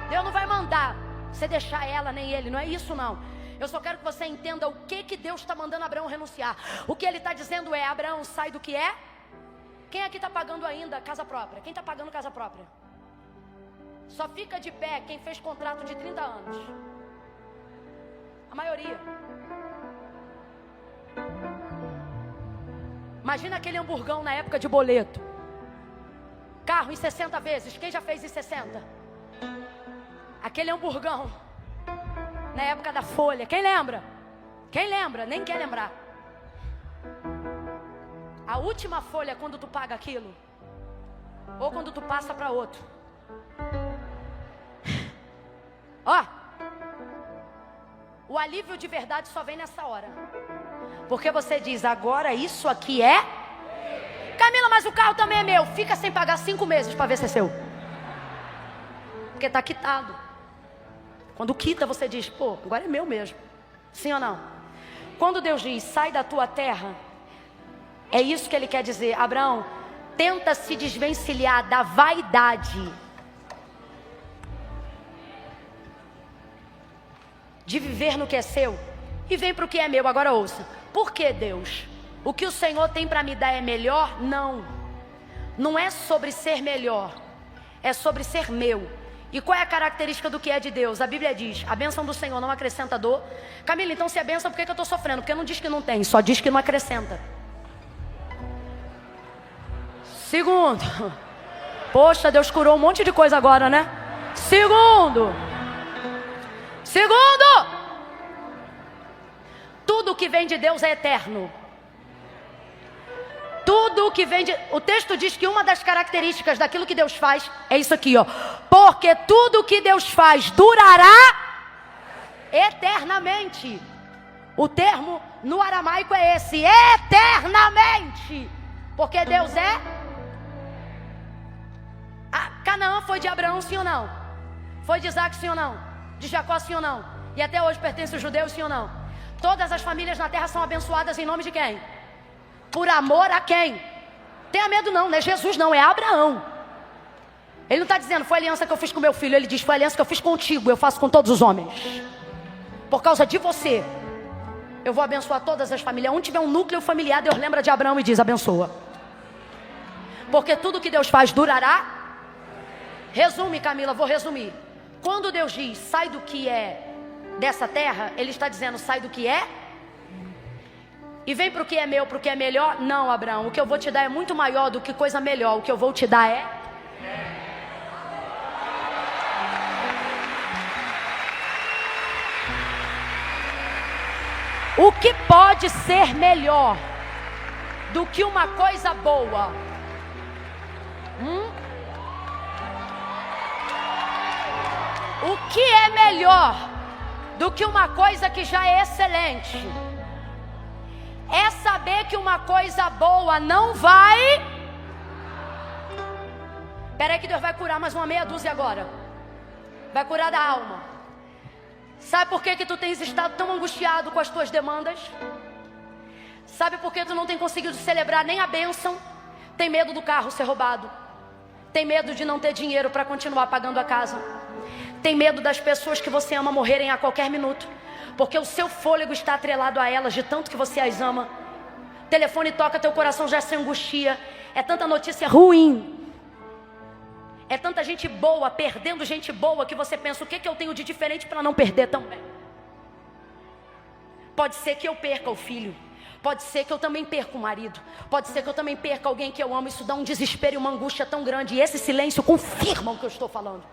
Deus não vai mandar você deixar ela nem ele, não é isso não. Eu só quero que você entenda o que Deus está mandando Abraão renunciar. O que ele está dizendo é, Abraão, sai do que é. Quem aqui está pagando ainda casa própria? Quem está pagando casa própria? Só fica de pé quem fez contrato de 30 anos. A maioria. Imagina aquele hamburgão na época de boleto. Carro em 60 vezes, quem já fez em 60? Aquele hamburgão na época da folha, quem lembra? Quem lembra, nem quer lembrar. A última folha, quando tu paga aquilo, ou quando tu passa para outro. Ó, o alívio de verdade só vem nessa hora. Porque você diz, agora isso aqui é... Camila, mas o carro também é meu. Fica sem pagar 5 meses para ver se é seu. Porque está quitado. Quando quita, você diz, pô, agora é meu mesmo. Sim ou não? Quando Deus diz, sai da tua terra, é isso que Ele quer dizer. Abraão, tenta se desvencilhar da vaidade de viver no que é seu e vem para o que é meu. Agora ouça. Por que, Deus? O que o Senhor tem para me dar é melhor? Não. Não é sobre ser melhor. É sobre ser meu. E qual é a característica do que é de Deus? A Bíblia diz, a bênção do Senhor não acrescenta dor. Camila, então se é bênção, por que eu estou sofrendo? Porque não diz que não tem, só diz que não acrescenta. Segundo, poxa, Deus curou um monte de coisa agora, né? Segundo, tudo que vem de Deus é eterno. Tudo que vem de... O texto diz que uma das características daquilo que Deus faz é isso aqui, ó. Porque tudo que Deus faz durará eternamente. O termo no aramaico é esse, eternamente. Porque Deus é... Canaã foi de Abraão, sim ou não? Foi de Isaac, sim ou não? De Jacó, sim ou não? E até hoje pertence aos judeus, sim ou não? Todas as famílias na terra são abençoadas em nome de quem? Por amor a quem? Tenha medo não é Jesus não, é Abraão. Ele não está dizendo, foi a aliança que eu fiz com meu filho. Ele diz, foi a aliança que eu fiz contigo, eu faço com todos os homens. Por causa de você, eu vou abençoar todas as famílias. Onde tiver um núcleo familiar, Deus lembra de Abraão e diz, abençoa. Porque tudo que Deus faz durará. Resume, Camila, vou resumir. Quando Deus diz, sai do que é dessa terra, Ele está dizendo, sai do que é e vem para o que é meu, para o que é melhor. Não, Abraão, o que eu vou te dar é muito maior do que coisa melhor. O que eu vou te dar é... O que pode ser melhor do que uma coisa boa? O que é melhor do que uma coisa que já é excelente? É saber que uma coisa boa não vai... Espera aí que Deus vai curar mais uma meia dúzia agora. Vai curar da alma. Sabe por que tu tens estado tão angustiado com as tuas demandas? Sabe por que tu não tem conseguido celebrar nem a bênção? Tem medo do carro ser roubado. Tem medo de não ter dinheiro para continuar pagando a casa. Tem medo das pessoas que você ama morrerem a qualquer minuto. Porque o seu fôlego está atrelado a elas, de tanto que você as ama. O telefone toca, teu coração já se angustia. É tanta notícia ruim. É tanta gente boa, perdendo gente boa, que você pensa, o que eu tenho de diferente para não perder também? Pode ser que eu perca o filho. Pode ser que eu também perca o marido. Pode ser que eu também perca alguém que eu amo. Isso dá um desespero e uma angústia tão grande. E esse silêncio confirma o que eu estou falando.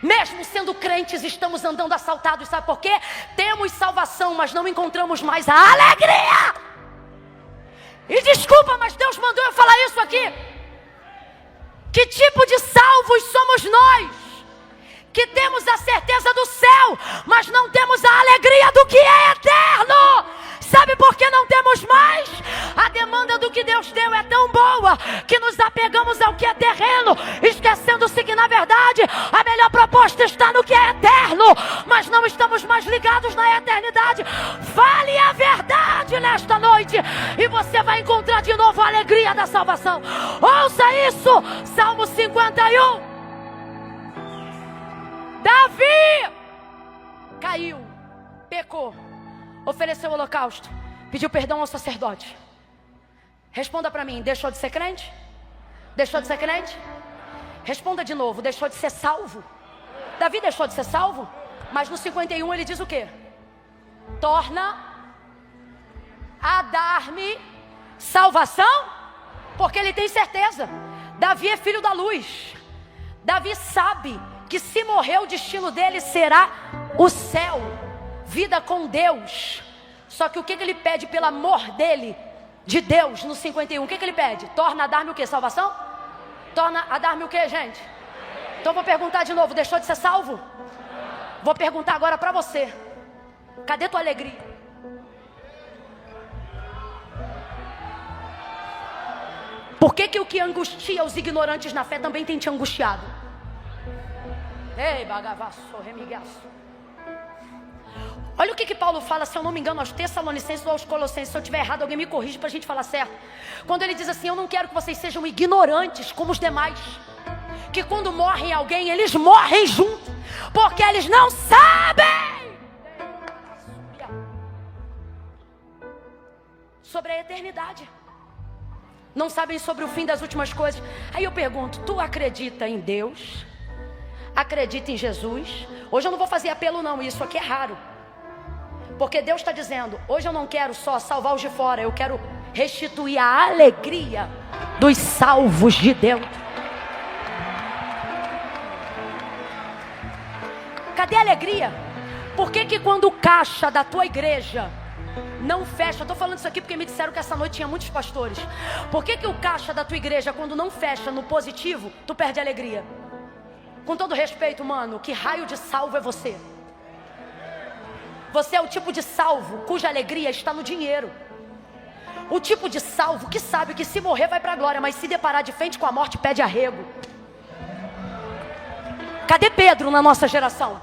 Mesmo sendo crentes, estamos andando assaltados. Sabe por quê? Temos salvação, mas não encontramos mais a alegria. E desculpa, mas Deus mandou eu falar isso aqui. Que tipo de salvos somos nós? Que temos a certeza do céu, mas não temos a alegria do que é eterno. Sabe por que não temos mais? A demanda do que Deus deu é tão boa que nos apegamos ao que é terreno, esquecendo-se que na verdade a melhor proposta está no que é eterno, mas não estamos mais ligados na eternidade. Fale a verdade nesta noite e você vai encontrar de novo a alegria da salvação. Ouça isso, Salmo 51. Davi caiu, pecou, ofereceu o holocausto, pediu perdão ao sacerdote. Responda para mim, deixou de ser crente? Deixou de ser crente? Responda de novo, deixou de ser salvo? Davi deixou de ser salvo? Mas no 51 ele diz o quê? Torna a dar-me salvação? Porque ele tem certeza. Davi é filho da luz. Davi sabe que se morrer o destino dele será o céu. vida com Deus. Só que o que ele pede pelo amor dele, de Deus, no 51? O que ele pede? Torna a dar-me o quê? Salvação? Torna a dar-me o quê, gente? Então vou perguntar de novo, deixou de ser salvo? Vou perguntar agora para você. Cadê tua alegria? Por que o que angustia os ignorantes na fé também tem te angustiado? Ei, bagavaço, remigaço. Olha o que Paulo fala, se eu não me engano, aos Tessalonicenses ou aos Colossenses. Se eu estiver errado, alguém me corrige para a gente falar certo. Quando ele diz assim: eu não quero que vocês sejam ignorantes como os demais, que quando morrem alguém, eles morrem junto, porque eles não sabem sobre a eternidade, não sabem sobre o fim das últimas coisas. Aí eu pergunto: tu acredita em Deus? Acredita em Jesus? Hoje eu não vou fazer apelo não, isso aqui é raro, porque Deus está dizendo: hoje eu não quero só salvar os de fora, eu quero restituir a alegria dos salvos de dentro. Cadê a alegria? Por que quando o caixa da tua igreja não fecha? Eu estou falando isso aqui porque me disseram que essa noite tinha muitos pastores. Por que o caixa da tua igreja, quando não fecha no positivo, tu perde a alegria? Com todo respeito, mano, que raio de salvo é você? Você é o tipo de salvo cuja alegria está no dinheiro. O tipo de salvo que sabe que se morrer vai para a glória, mas se deparar de frente com a morte pede arrego. Cadê Pedro na nossa geração?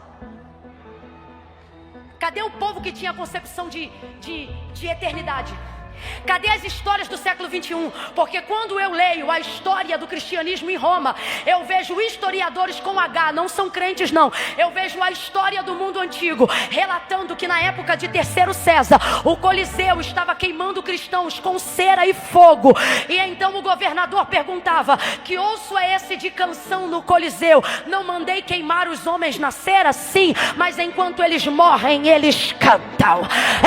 Cadê o povo que tinha a concepção de eternidade? Cadê as histórias do século 21? Porque quando eu leio a história do cristianismo em Roma, eu vejo historiadores com H, não são crentes não. Eu vejo a história do mundo antigo, relatando que na época de Terceiro César, o Coliseu estava queimando cristãos com cera e fogo. E então o governador perguntava: que osso é esse de canção no Coliseu? Não mandei queimar os homens na cera? Sim, mas enquanto eles morrem, eles cantam.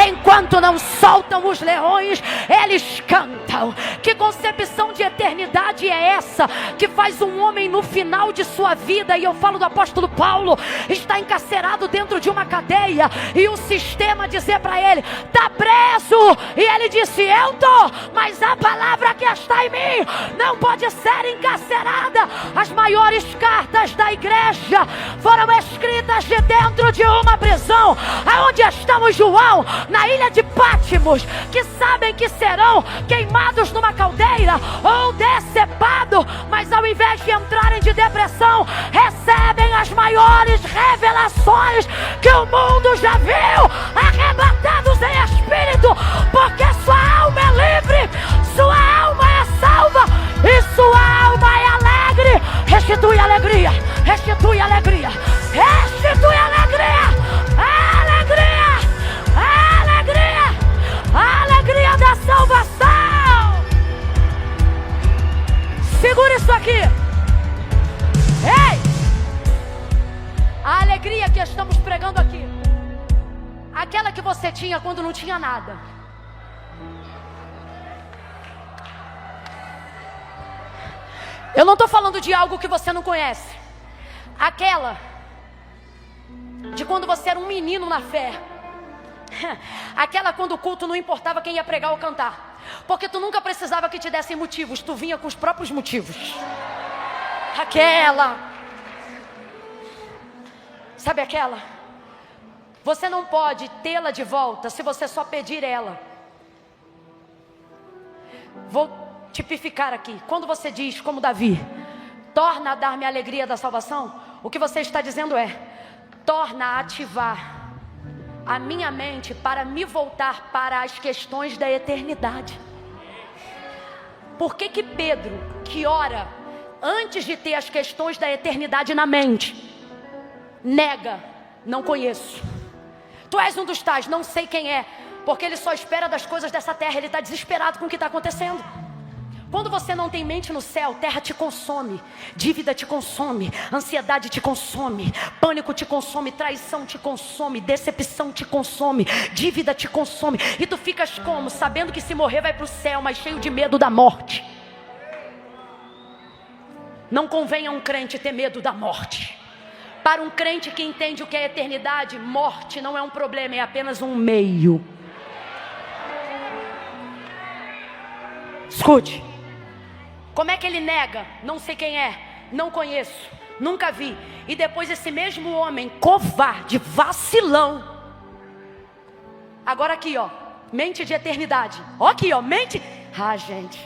Enquanto não soltam os leões, eles cantam. Que concepção de eternidade é essa que faz um homem no final de sua vida, e eu falo do apóstolo Paulo, está encarcerado dentro de uma cadeia, e o sistema dizer para ele: está preso, e ele disse: eu tô, mas a palavra que está em mim não pode ser encarcerada. As maiores cartas da igreja foram escritas de dentro de uma prisão. Aonde estamos, João? Na ilha de Pátimos, que sabem que serão queimados numa caldeira ou decepados, mas ao invés de entrarem de depressão, recebem as maiores revelações que o mundo já viu, arrebatados em espírito, porque sua alma é livre, sua alma é salva e sua alma é alegre. Restitui a alegria, restitui a alegria, restitui a alegria. A alegria da salvação. Segura isso aqui. Ei! A alegria que estamos pregando aqui, aquela que você tinha quando não tinha nada. Eu não estou falando de algo que você não conhece. Aquela de quando você era um menino na fé. Aquela quando o culto não importava quem ia pregar ou cantar, porque tu nunca precisava que te dessem motivos, tu vinha com os próprios motivos. Aquela, sabe aquela? Você não pode tê-la de volta se você só pedir ela. Vou tipificar aqui. Quando você diz, como Davi, torna a dar-me a alegria da salvação, o que você está dizendo é: torna a ativar a minha mente para me voltar para as questões da eternidade. Por que Pedro, que ora antes de ter as questões da eternidade na mente, nega: não conheço? Tu és um dos tais, não sei quem é, porque ele só espera das coisas dessa terra, ele está desesperado com o que está acontecendo. Quando você não tem mente no céu, terra te consome, dívida te consome, ansiedade te consome, pânico te consome, traição te consome, decepção te consome, dívida te consome, e tu ficas como? Sabendo que se morrer vai para o céu, mas cheio de medo da morte. Não convém a um crente ter medo da morte, Para um crente que entende o que é eternidade, morte não é um problema, é apenas um meio. Escute. Como é que ele nega? Não sei quem é, não conheço, nunca vi. E depois esse mesmo homem, covarde, vacilão. Agora aqui, ó, mente de eternidade. Ó aqui, ó, mente. Ah, gente,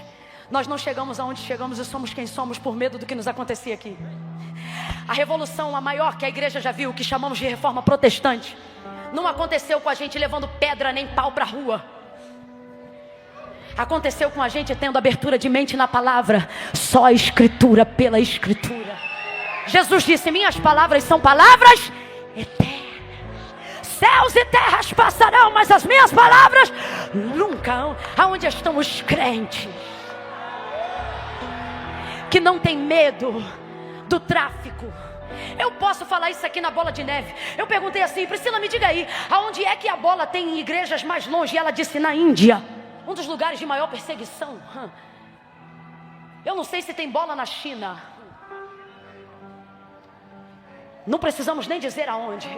nós não chegamos aonde chegamos e somos quem somos por medo do que nos acontecia aqui. A revolução, a maior que a igreja já viu, que chamamos de reforma protestante, não aconteceu com a gente levando pedra nem pau para a rua. Aconteceu com a gente tendo abertura de mente na palavra. Só a escritura pela escritura. Jesus disse: minhas palavras são palavras eternas. Céus e terras passarão, mas as minhas palavras nunca. Aonde estão os crentes que não tem medo do tráfico? Eu posso falar isso aqui na Bola de Neve. Eu perguntei assim: Priscila, me diga aí, aonde é que a bola tem igrejas mais longe? E ela disse: na Índia, um dos lugares de maior perseguição. Eu não sei se tem bola na China. Não precisamos nem dizer aonde.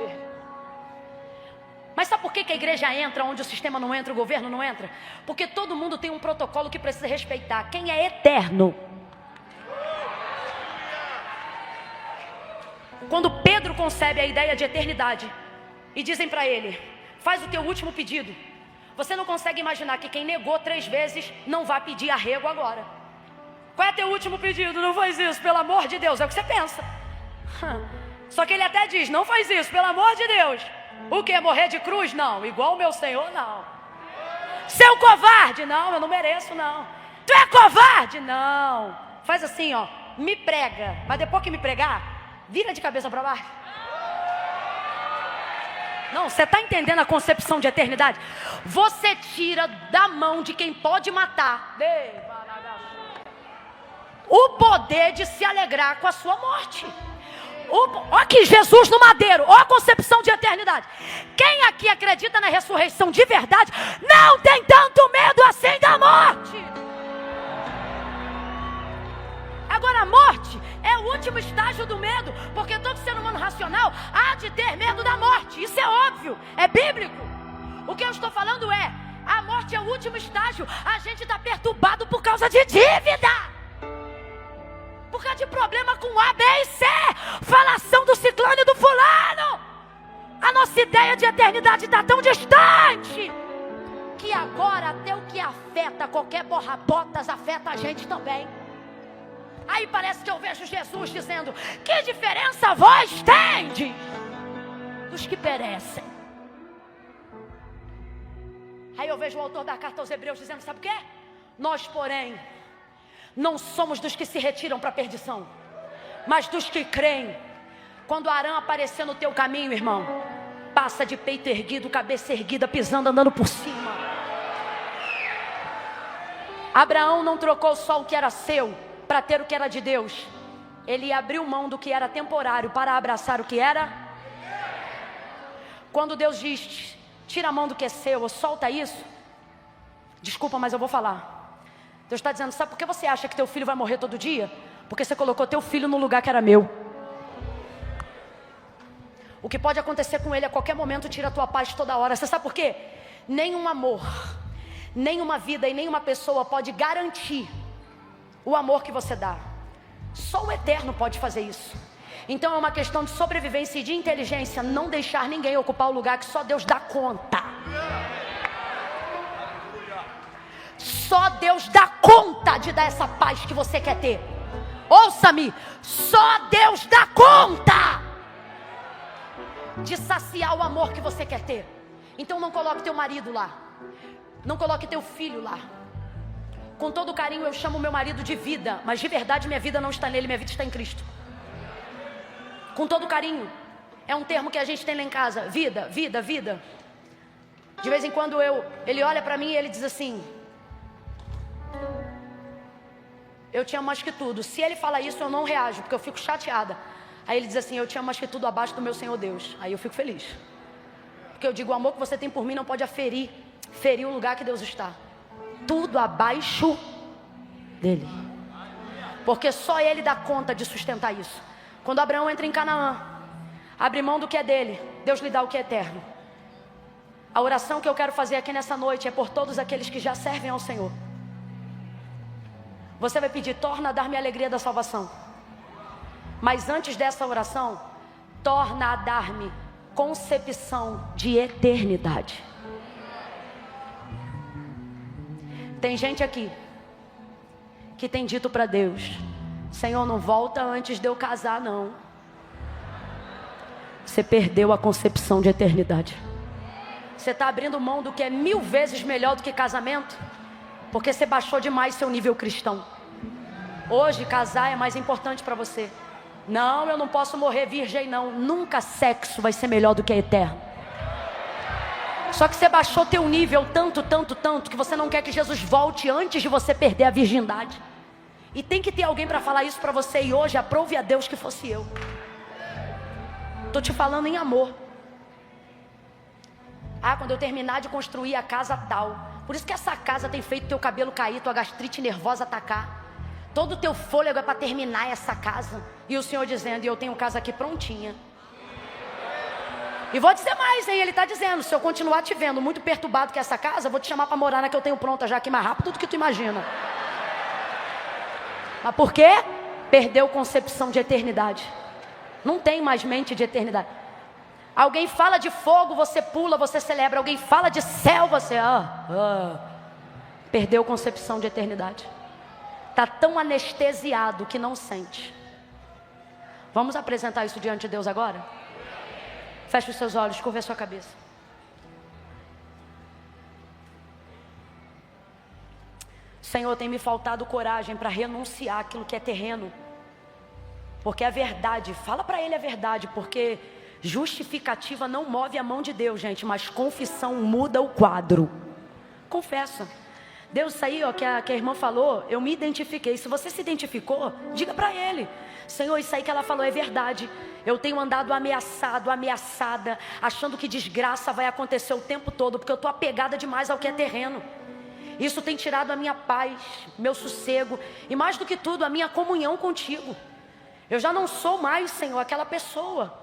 Mas sabe por que a igreja entra onde o sistema não entra, o governo não entra? Porque todo mundo tem um protocolo que precisa respeitar. Quem é eterno? Quando Pedro concebe a ideia de eternidade e dizem para ele: faz o teu último pedido. Você não consegue imaginar que quem negou 3 vezes não vai pedir arrego agora. Qual é teu último pedido? Não faz isso, pelo amor de Deus. É o que você pensa. Só que ele até diz: não faz isso, pelo amor de Deus. O que? Morrer de cruz? Não. Igual o meu Senhor? Não. Seu covarde? Não, eu não mereço, não. Tu é covarde? Não. Faz assim, ó, me prega. Mas depois que me pregar, vira de cabeça para baixo. Não, você está entendendo a concepção de eternidade? Você tira da mão de quem pode matar o poder de se alegrar com a sua morte. Olha aqui, Jesus no madeiro. Olha a concepção de eternidade. Quem aqui acredita na ressurreição de verdade não tem tanto medo assim da morte. Agora a morte é o último estágio do medo, porque todo ser humano racional há de ter medo da morte. Isso é óbvio, é bíblico. O que eu estou falando é: a morte é o último estágio. A gente está perturbado por causa de dívida, por causa de problema com A, B e C, falação do ciclano e do fulano. A nossa ideia de eternidade está tão distante que agora até o que afeta qualquer borra-botas afeta a gente também. Aí parece que eu vejo Jesus dizendo: que diferença vós tendes dos que perecem? Aí eu vejo o autor da carta aos Hebreus dizendo: sabe o quê? Nós, porém, não somos dos que se retiram para a perdição, mas dos que creem. Quando Arã aparecer no teu caminho, irmão, passa de peito erguido, cabeça erguida, pisando, andando por cima. Abraão não trocou só o que era seu para ter o que era de Deus. Ele abriu mão do que era temporário para abraçar o que era. Quando Deus diz: tira a mão do que é seu, ou solta isso, desculpa, mas eu vou falar. Deus está dizendo: sabe por que você acha que teu filho vai morrer todo dia? Porque você colocou teu filho no lugar que era meu. O que pode acontecer com ele a qualquer momento tira a tua paz toda hora. Você sabe por quê? Nenhum amor, nenhuma vida e nenhuma pessoa pode garantir o amor que você dá. Só o eterno pode fazer isso. Então é uma questão de sobrevivência e de inteligência, não deixar ninguém ocupar o lugar que só Deus dá conta. Só Deus dá conta de dar essa paz que você quer ter. Ouça-me, só Deus dá conta de saciar o amor que você quer ter. Então não coloque teu marido lá, não coloque teu filho lá. Com todo carinho eu chamo meu marido de vida, mas de verdade minha vida não está nele, minha vida está em Cristo. Com todo carinho, é um termo que a gente tem lá em casa: vida, vida, vida. De vez em quando ele olha para mim e ele diz assim: eu te amo mais que tudo. Se ele fala isso eu não reajo, porque eu fico chateada. Aí ele diz assim: eu te amo mais que tudo abaixo do meu Senhor Deus. Aí eu fico feliz, porque eu digo: o amor que você tem por mim não pode ferir o lugar que Deus está. Tudo abaixo dele, porque só ele dá conta de sustentar isso. Quando Abraão entra em Canaã, Abre mão do que é dele, Deus lhe dá o que é eterno. A oração que eu quero fazer aqui nessa noite é por todos aqueles que já servem ao Senhor. Você vai pedir: torna a dar-me a alegria da salvação. Mas antes dessa oração, torna a dar-me concepção de eternidade. Tem gente aqui que tem dito para Deus: Senhor, não volta antes de eu casar, não. Você perdeu a concepção de eternidade. Você está abrindo mão do que é 1000 vezes melhor do que casamento, porque você baixou demais seu nível cristão. Hoje casar é mais importante para você. Não, eu não posso morrer virgem, não. Nunca sexo vai ser melhor do que eterno. Só que você baixou teu nível tanto, que você não quer que Jesus volte antes de você perder a virgindade. E tem que ter alguém para falar isso para você. E hoje aprove a Deus que fosse eu. Estou te falando em amor. Quando eu terminar de construir a casa tal. Por isso que essa casa tem feito teu cabelo cair, tua gastrite nervosa atacar. Todo o teu fôlego é para terminar essa casa. E o Senhor dizendo: e eu tenho casa aqui prontinha. E vou dizer mais, hein? Ele está dizendo: se eu continuar te vendo muito perturbado com essa casa, eu vou te chamar para morar na que eu tenho pronta já aqui mais rápido do que tu imagina. Mas por quê? Perdeu concepção de eternidade. Não tem mais mente de eternidade. Alguém fala de fogo, você pula, você celebra. Alguém fala de céu, você perdeu concepção de eternidade. Está tão anestesiado que não sente. Vamos apresentar isso diante de Deus agora? Feche os seus olhos, curva a sua cabeça. Senhor, tem me faltado coragem para renunciar aquilo que é terreno. Porque é verdade, fala para ele a verdade, porque justificativa não move a mão de Deus, gente, mas confissão muda o quadro. Confessa. Deus, isso aí que a irmã falou, eu me identifiquei. Se você se identificou, diga para ele: Senhor, isso aí que ela falou é verdade. Eu tenho andado ameaçada, achando que desgraça vai acontecer o tempo todo, porque eu estou apegada demais ao que é terreno. Isso tem tirado a minha paz, meu sossego, e mais do que tudo, a minha comunhão contigo. Eu já não sou mais, Senhor, aquela pessoa,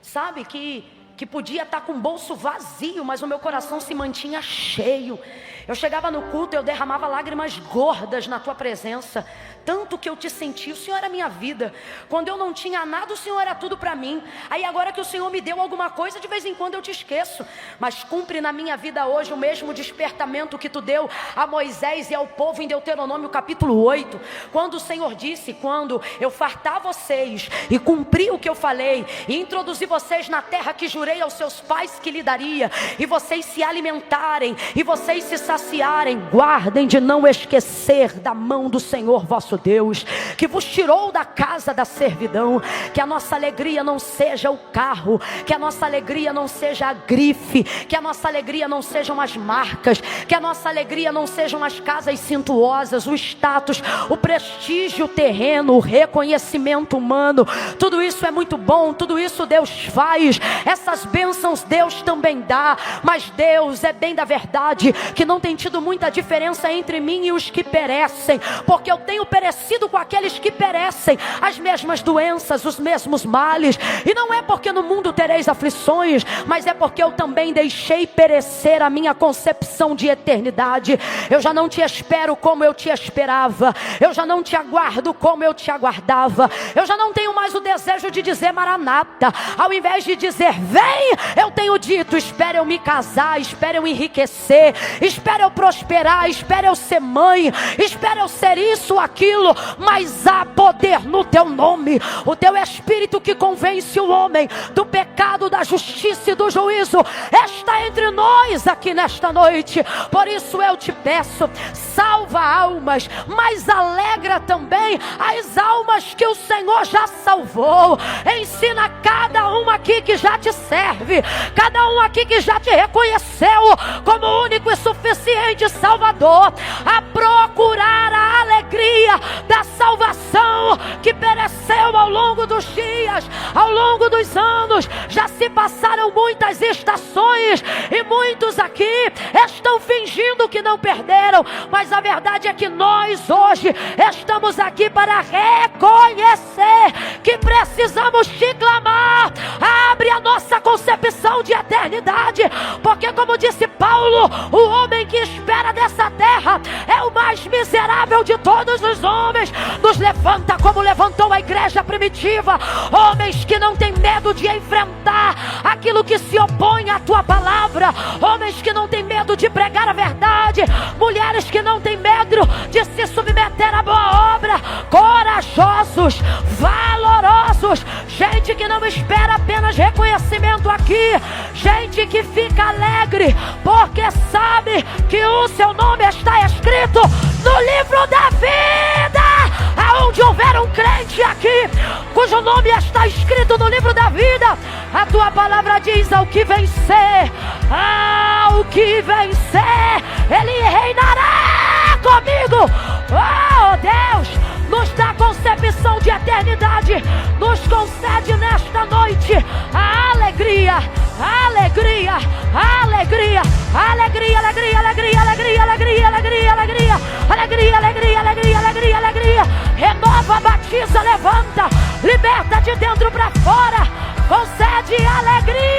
sabe, que podia estar com o bolso vazio, mas o meu coração se mantinha cheio. Eu chegava no culto, eu derramava lágrimas gordas na tua presença. Tanto que eu te senti, o Senhor era a minha vida. Quando eu não tinha nada, o Senhor era tudo para mim. Aí agora que o Senhor me deu alguma coisa, de vez em quando eu te esqueço. Mas cumpre na minha vida hoje o mesmo despertamento que tu deu a Moisés e ao povo em Deuteronômio capítulo 8. Quando o Senhor disse: quando eu fartar vocês e cumprir o que eu falei, e introduzir vocês na terra que jurei aos seus pais que lhe daria, e vocês se alimentarem, e vocês se saciarem, guardem de não esquecer da mão do Senhor vosso Deus, que vos tirou da casa da servidão. Que a nossa alegria não seja o carro, que a nossa alegria não seja a grife, que a nossa alegria não sejam as marcas, que a nossa alegria não sejam as casas suntuosas, o status, o prestígio terreno, o reconhecimento humano. Tudo isso é muito bom, tudo isso Deus faz, essas bênçãos Deus também dá, mas Deus é bem da verdade que não tem tido muita diferença entre mim e os que perecem, porque eu tenho perecido com aqueles que perecem, as mesmas doenças, os mesmos males. E não é porque no mundo tereis aflições, mas é porque eu também deixei perecer a minha concepção de eternidade. Eu já não te espero como eu te esperava, eu já não te aguardo como eu te aguardava, eu já não tenho mais o desejo de dizer Maranata. Ao invés de dizer vem, eu tenho dito: espera eu me casar, espera eu enriquecer, espera eu prosperar, espera eu ser mãe, espera eu ser isso, aquilo. Mas há poder no teu nome, o teu Espírito que convence o homem do pecado, da justiça e do juízo está entre nós aqui nesta noite. Por isso eu te peço: salva almas, mas alegra também as almas que o Senhor já salvou. Ensina cada um aqui que já te serve, cada um aqui que já te reconheceu como único e suficiente Salvador, a procurar a alegria da salvação que pereceu aconteceu ao longo dos dias, ao longo dos anos. Já se passaram muitas estações e muitos aqui estão fingindo que não perderam, mas a verdade é que nós hoje estamos aqui para reconhecer que precisamos te clamar. Abre a nossa concepção de eternidade, porque como disse Paulo, o homem que espera dessa terra é o mais miserável de todos os homens. Nos levanta como levantou a igreja primitiva, homens que não têm medo de enfrentar aquilo que se opõe à tua palavra, homens que não têm medo de pregar a verdade, mulheres que não têm medo de se submeter à boa obra, corajosos, valorosos, gente que não espera apenas reconhecimento aqui, gente que fica alegre porque sabe que o seu nome está escrito no livro da vida. Aonde houver um crente aqui cujo nome está escrito no livro da vida, a tua palavra diz: ao que vencer, ao que vencer, ele reinará comigo. Oh Deus, nos dá concepção de eternidade, nos concede nesta noite a alegria, alegria, alegria, alegria, alegria, alegria, alegria, alegria, alegria, alegria, alegria, alegria, alegria, alegria, alegria. Renova, batiza, levanta, liberta de dentro para fora, concede alegria.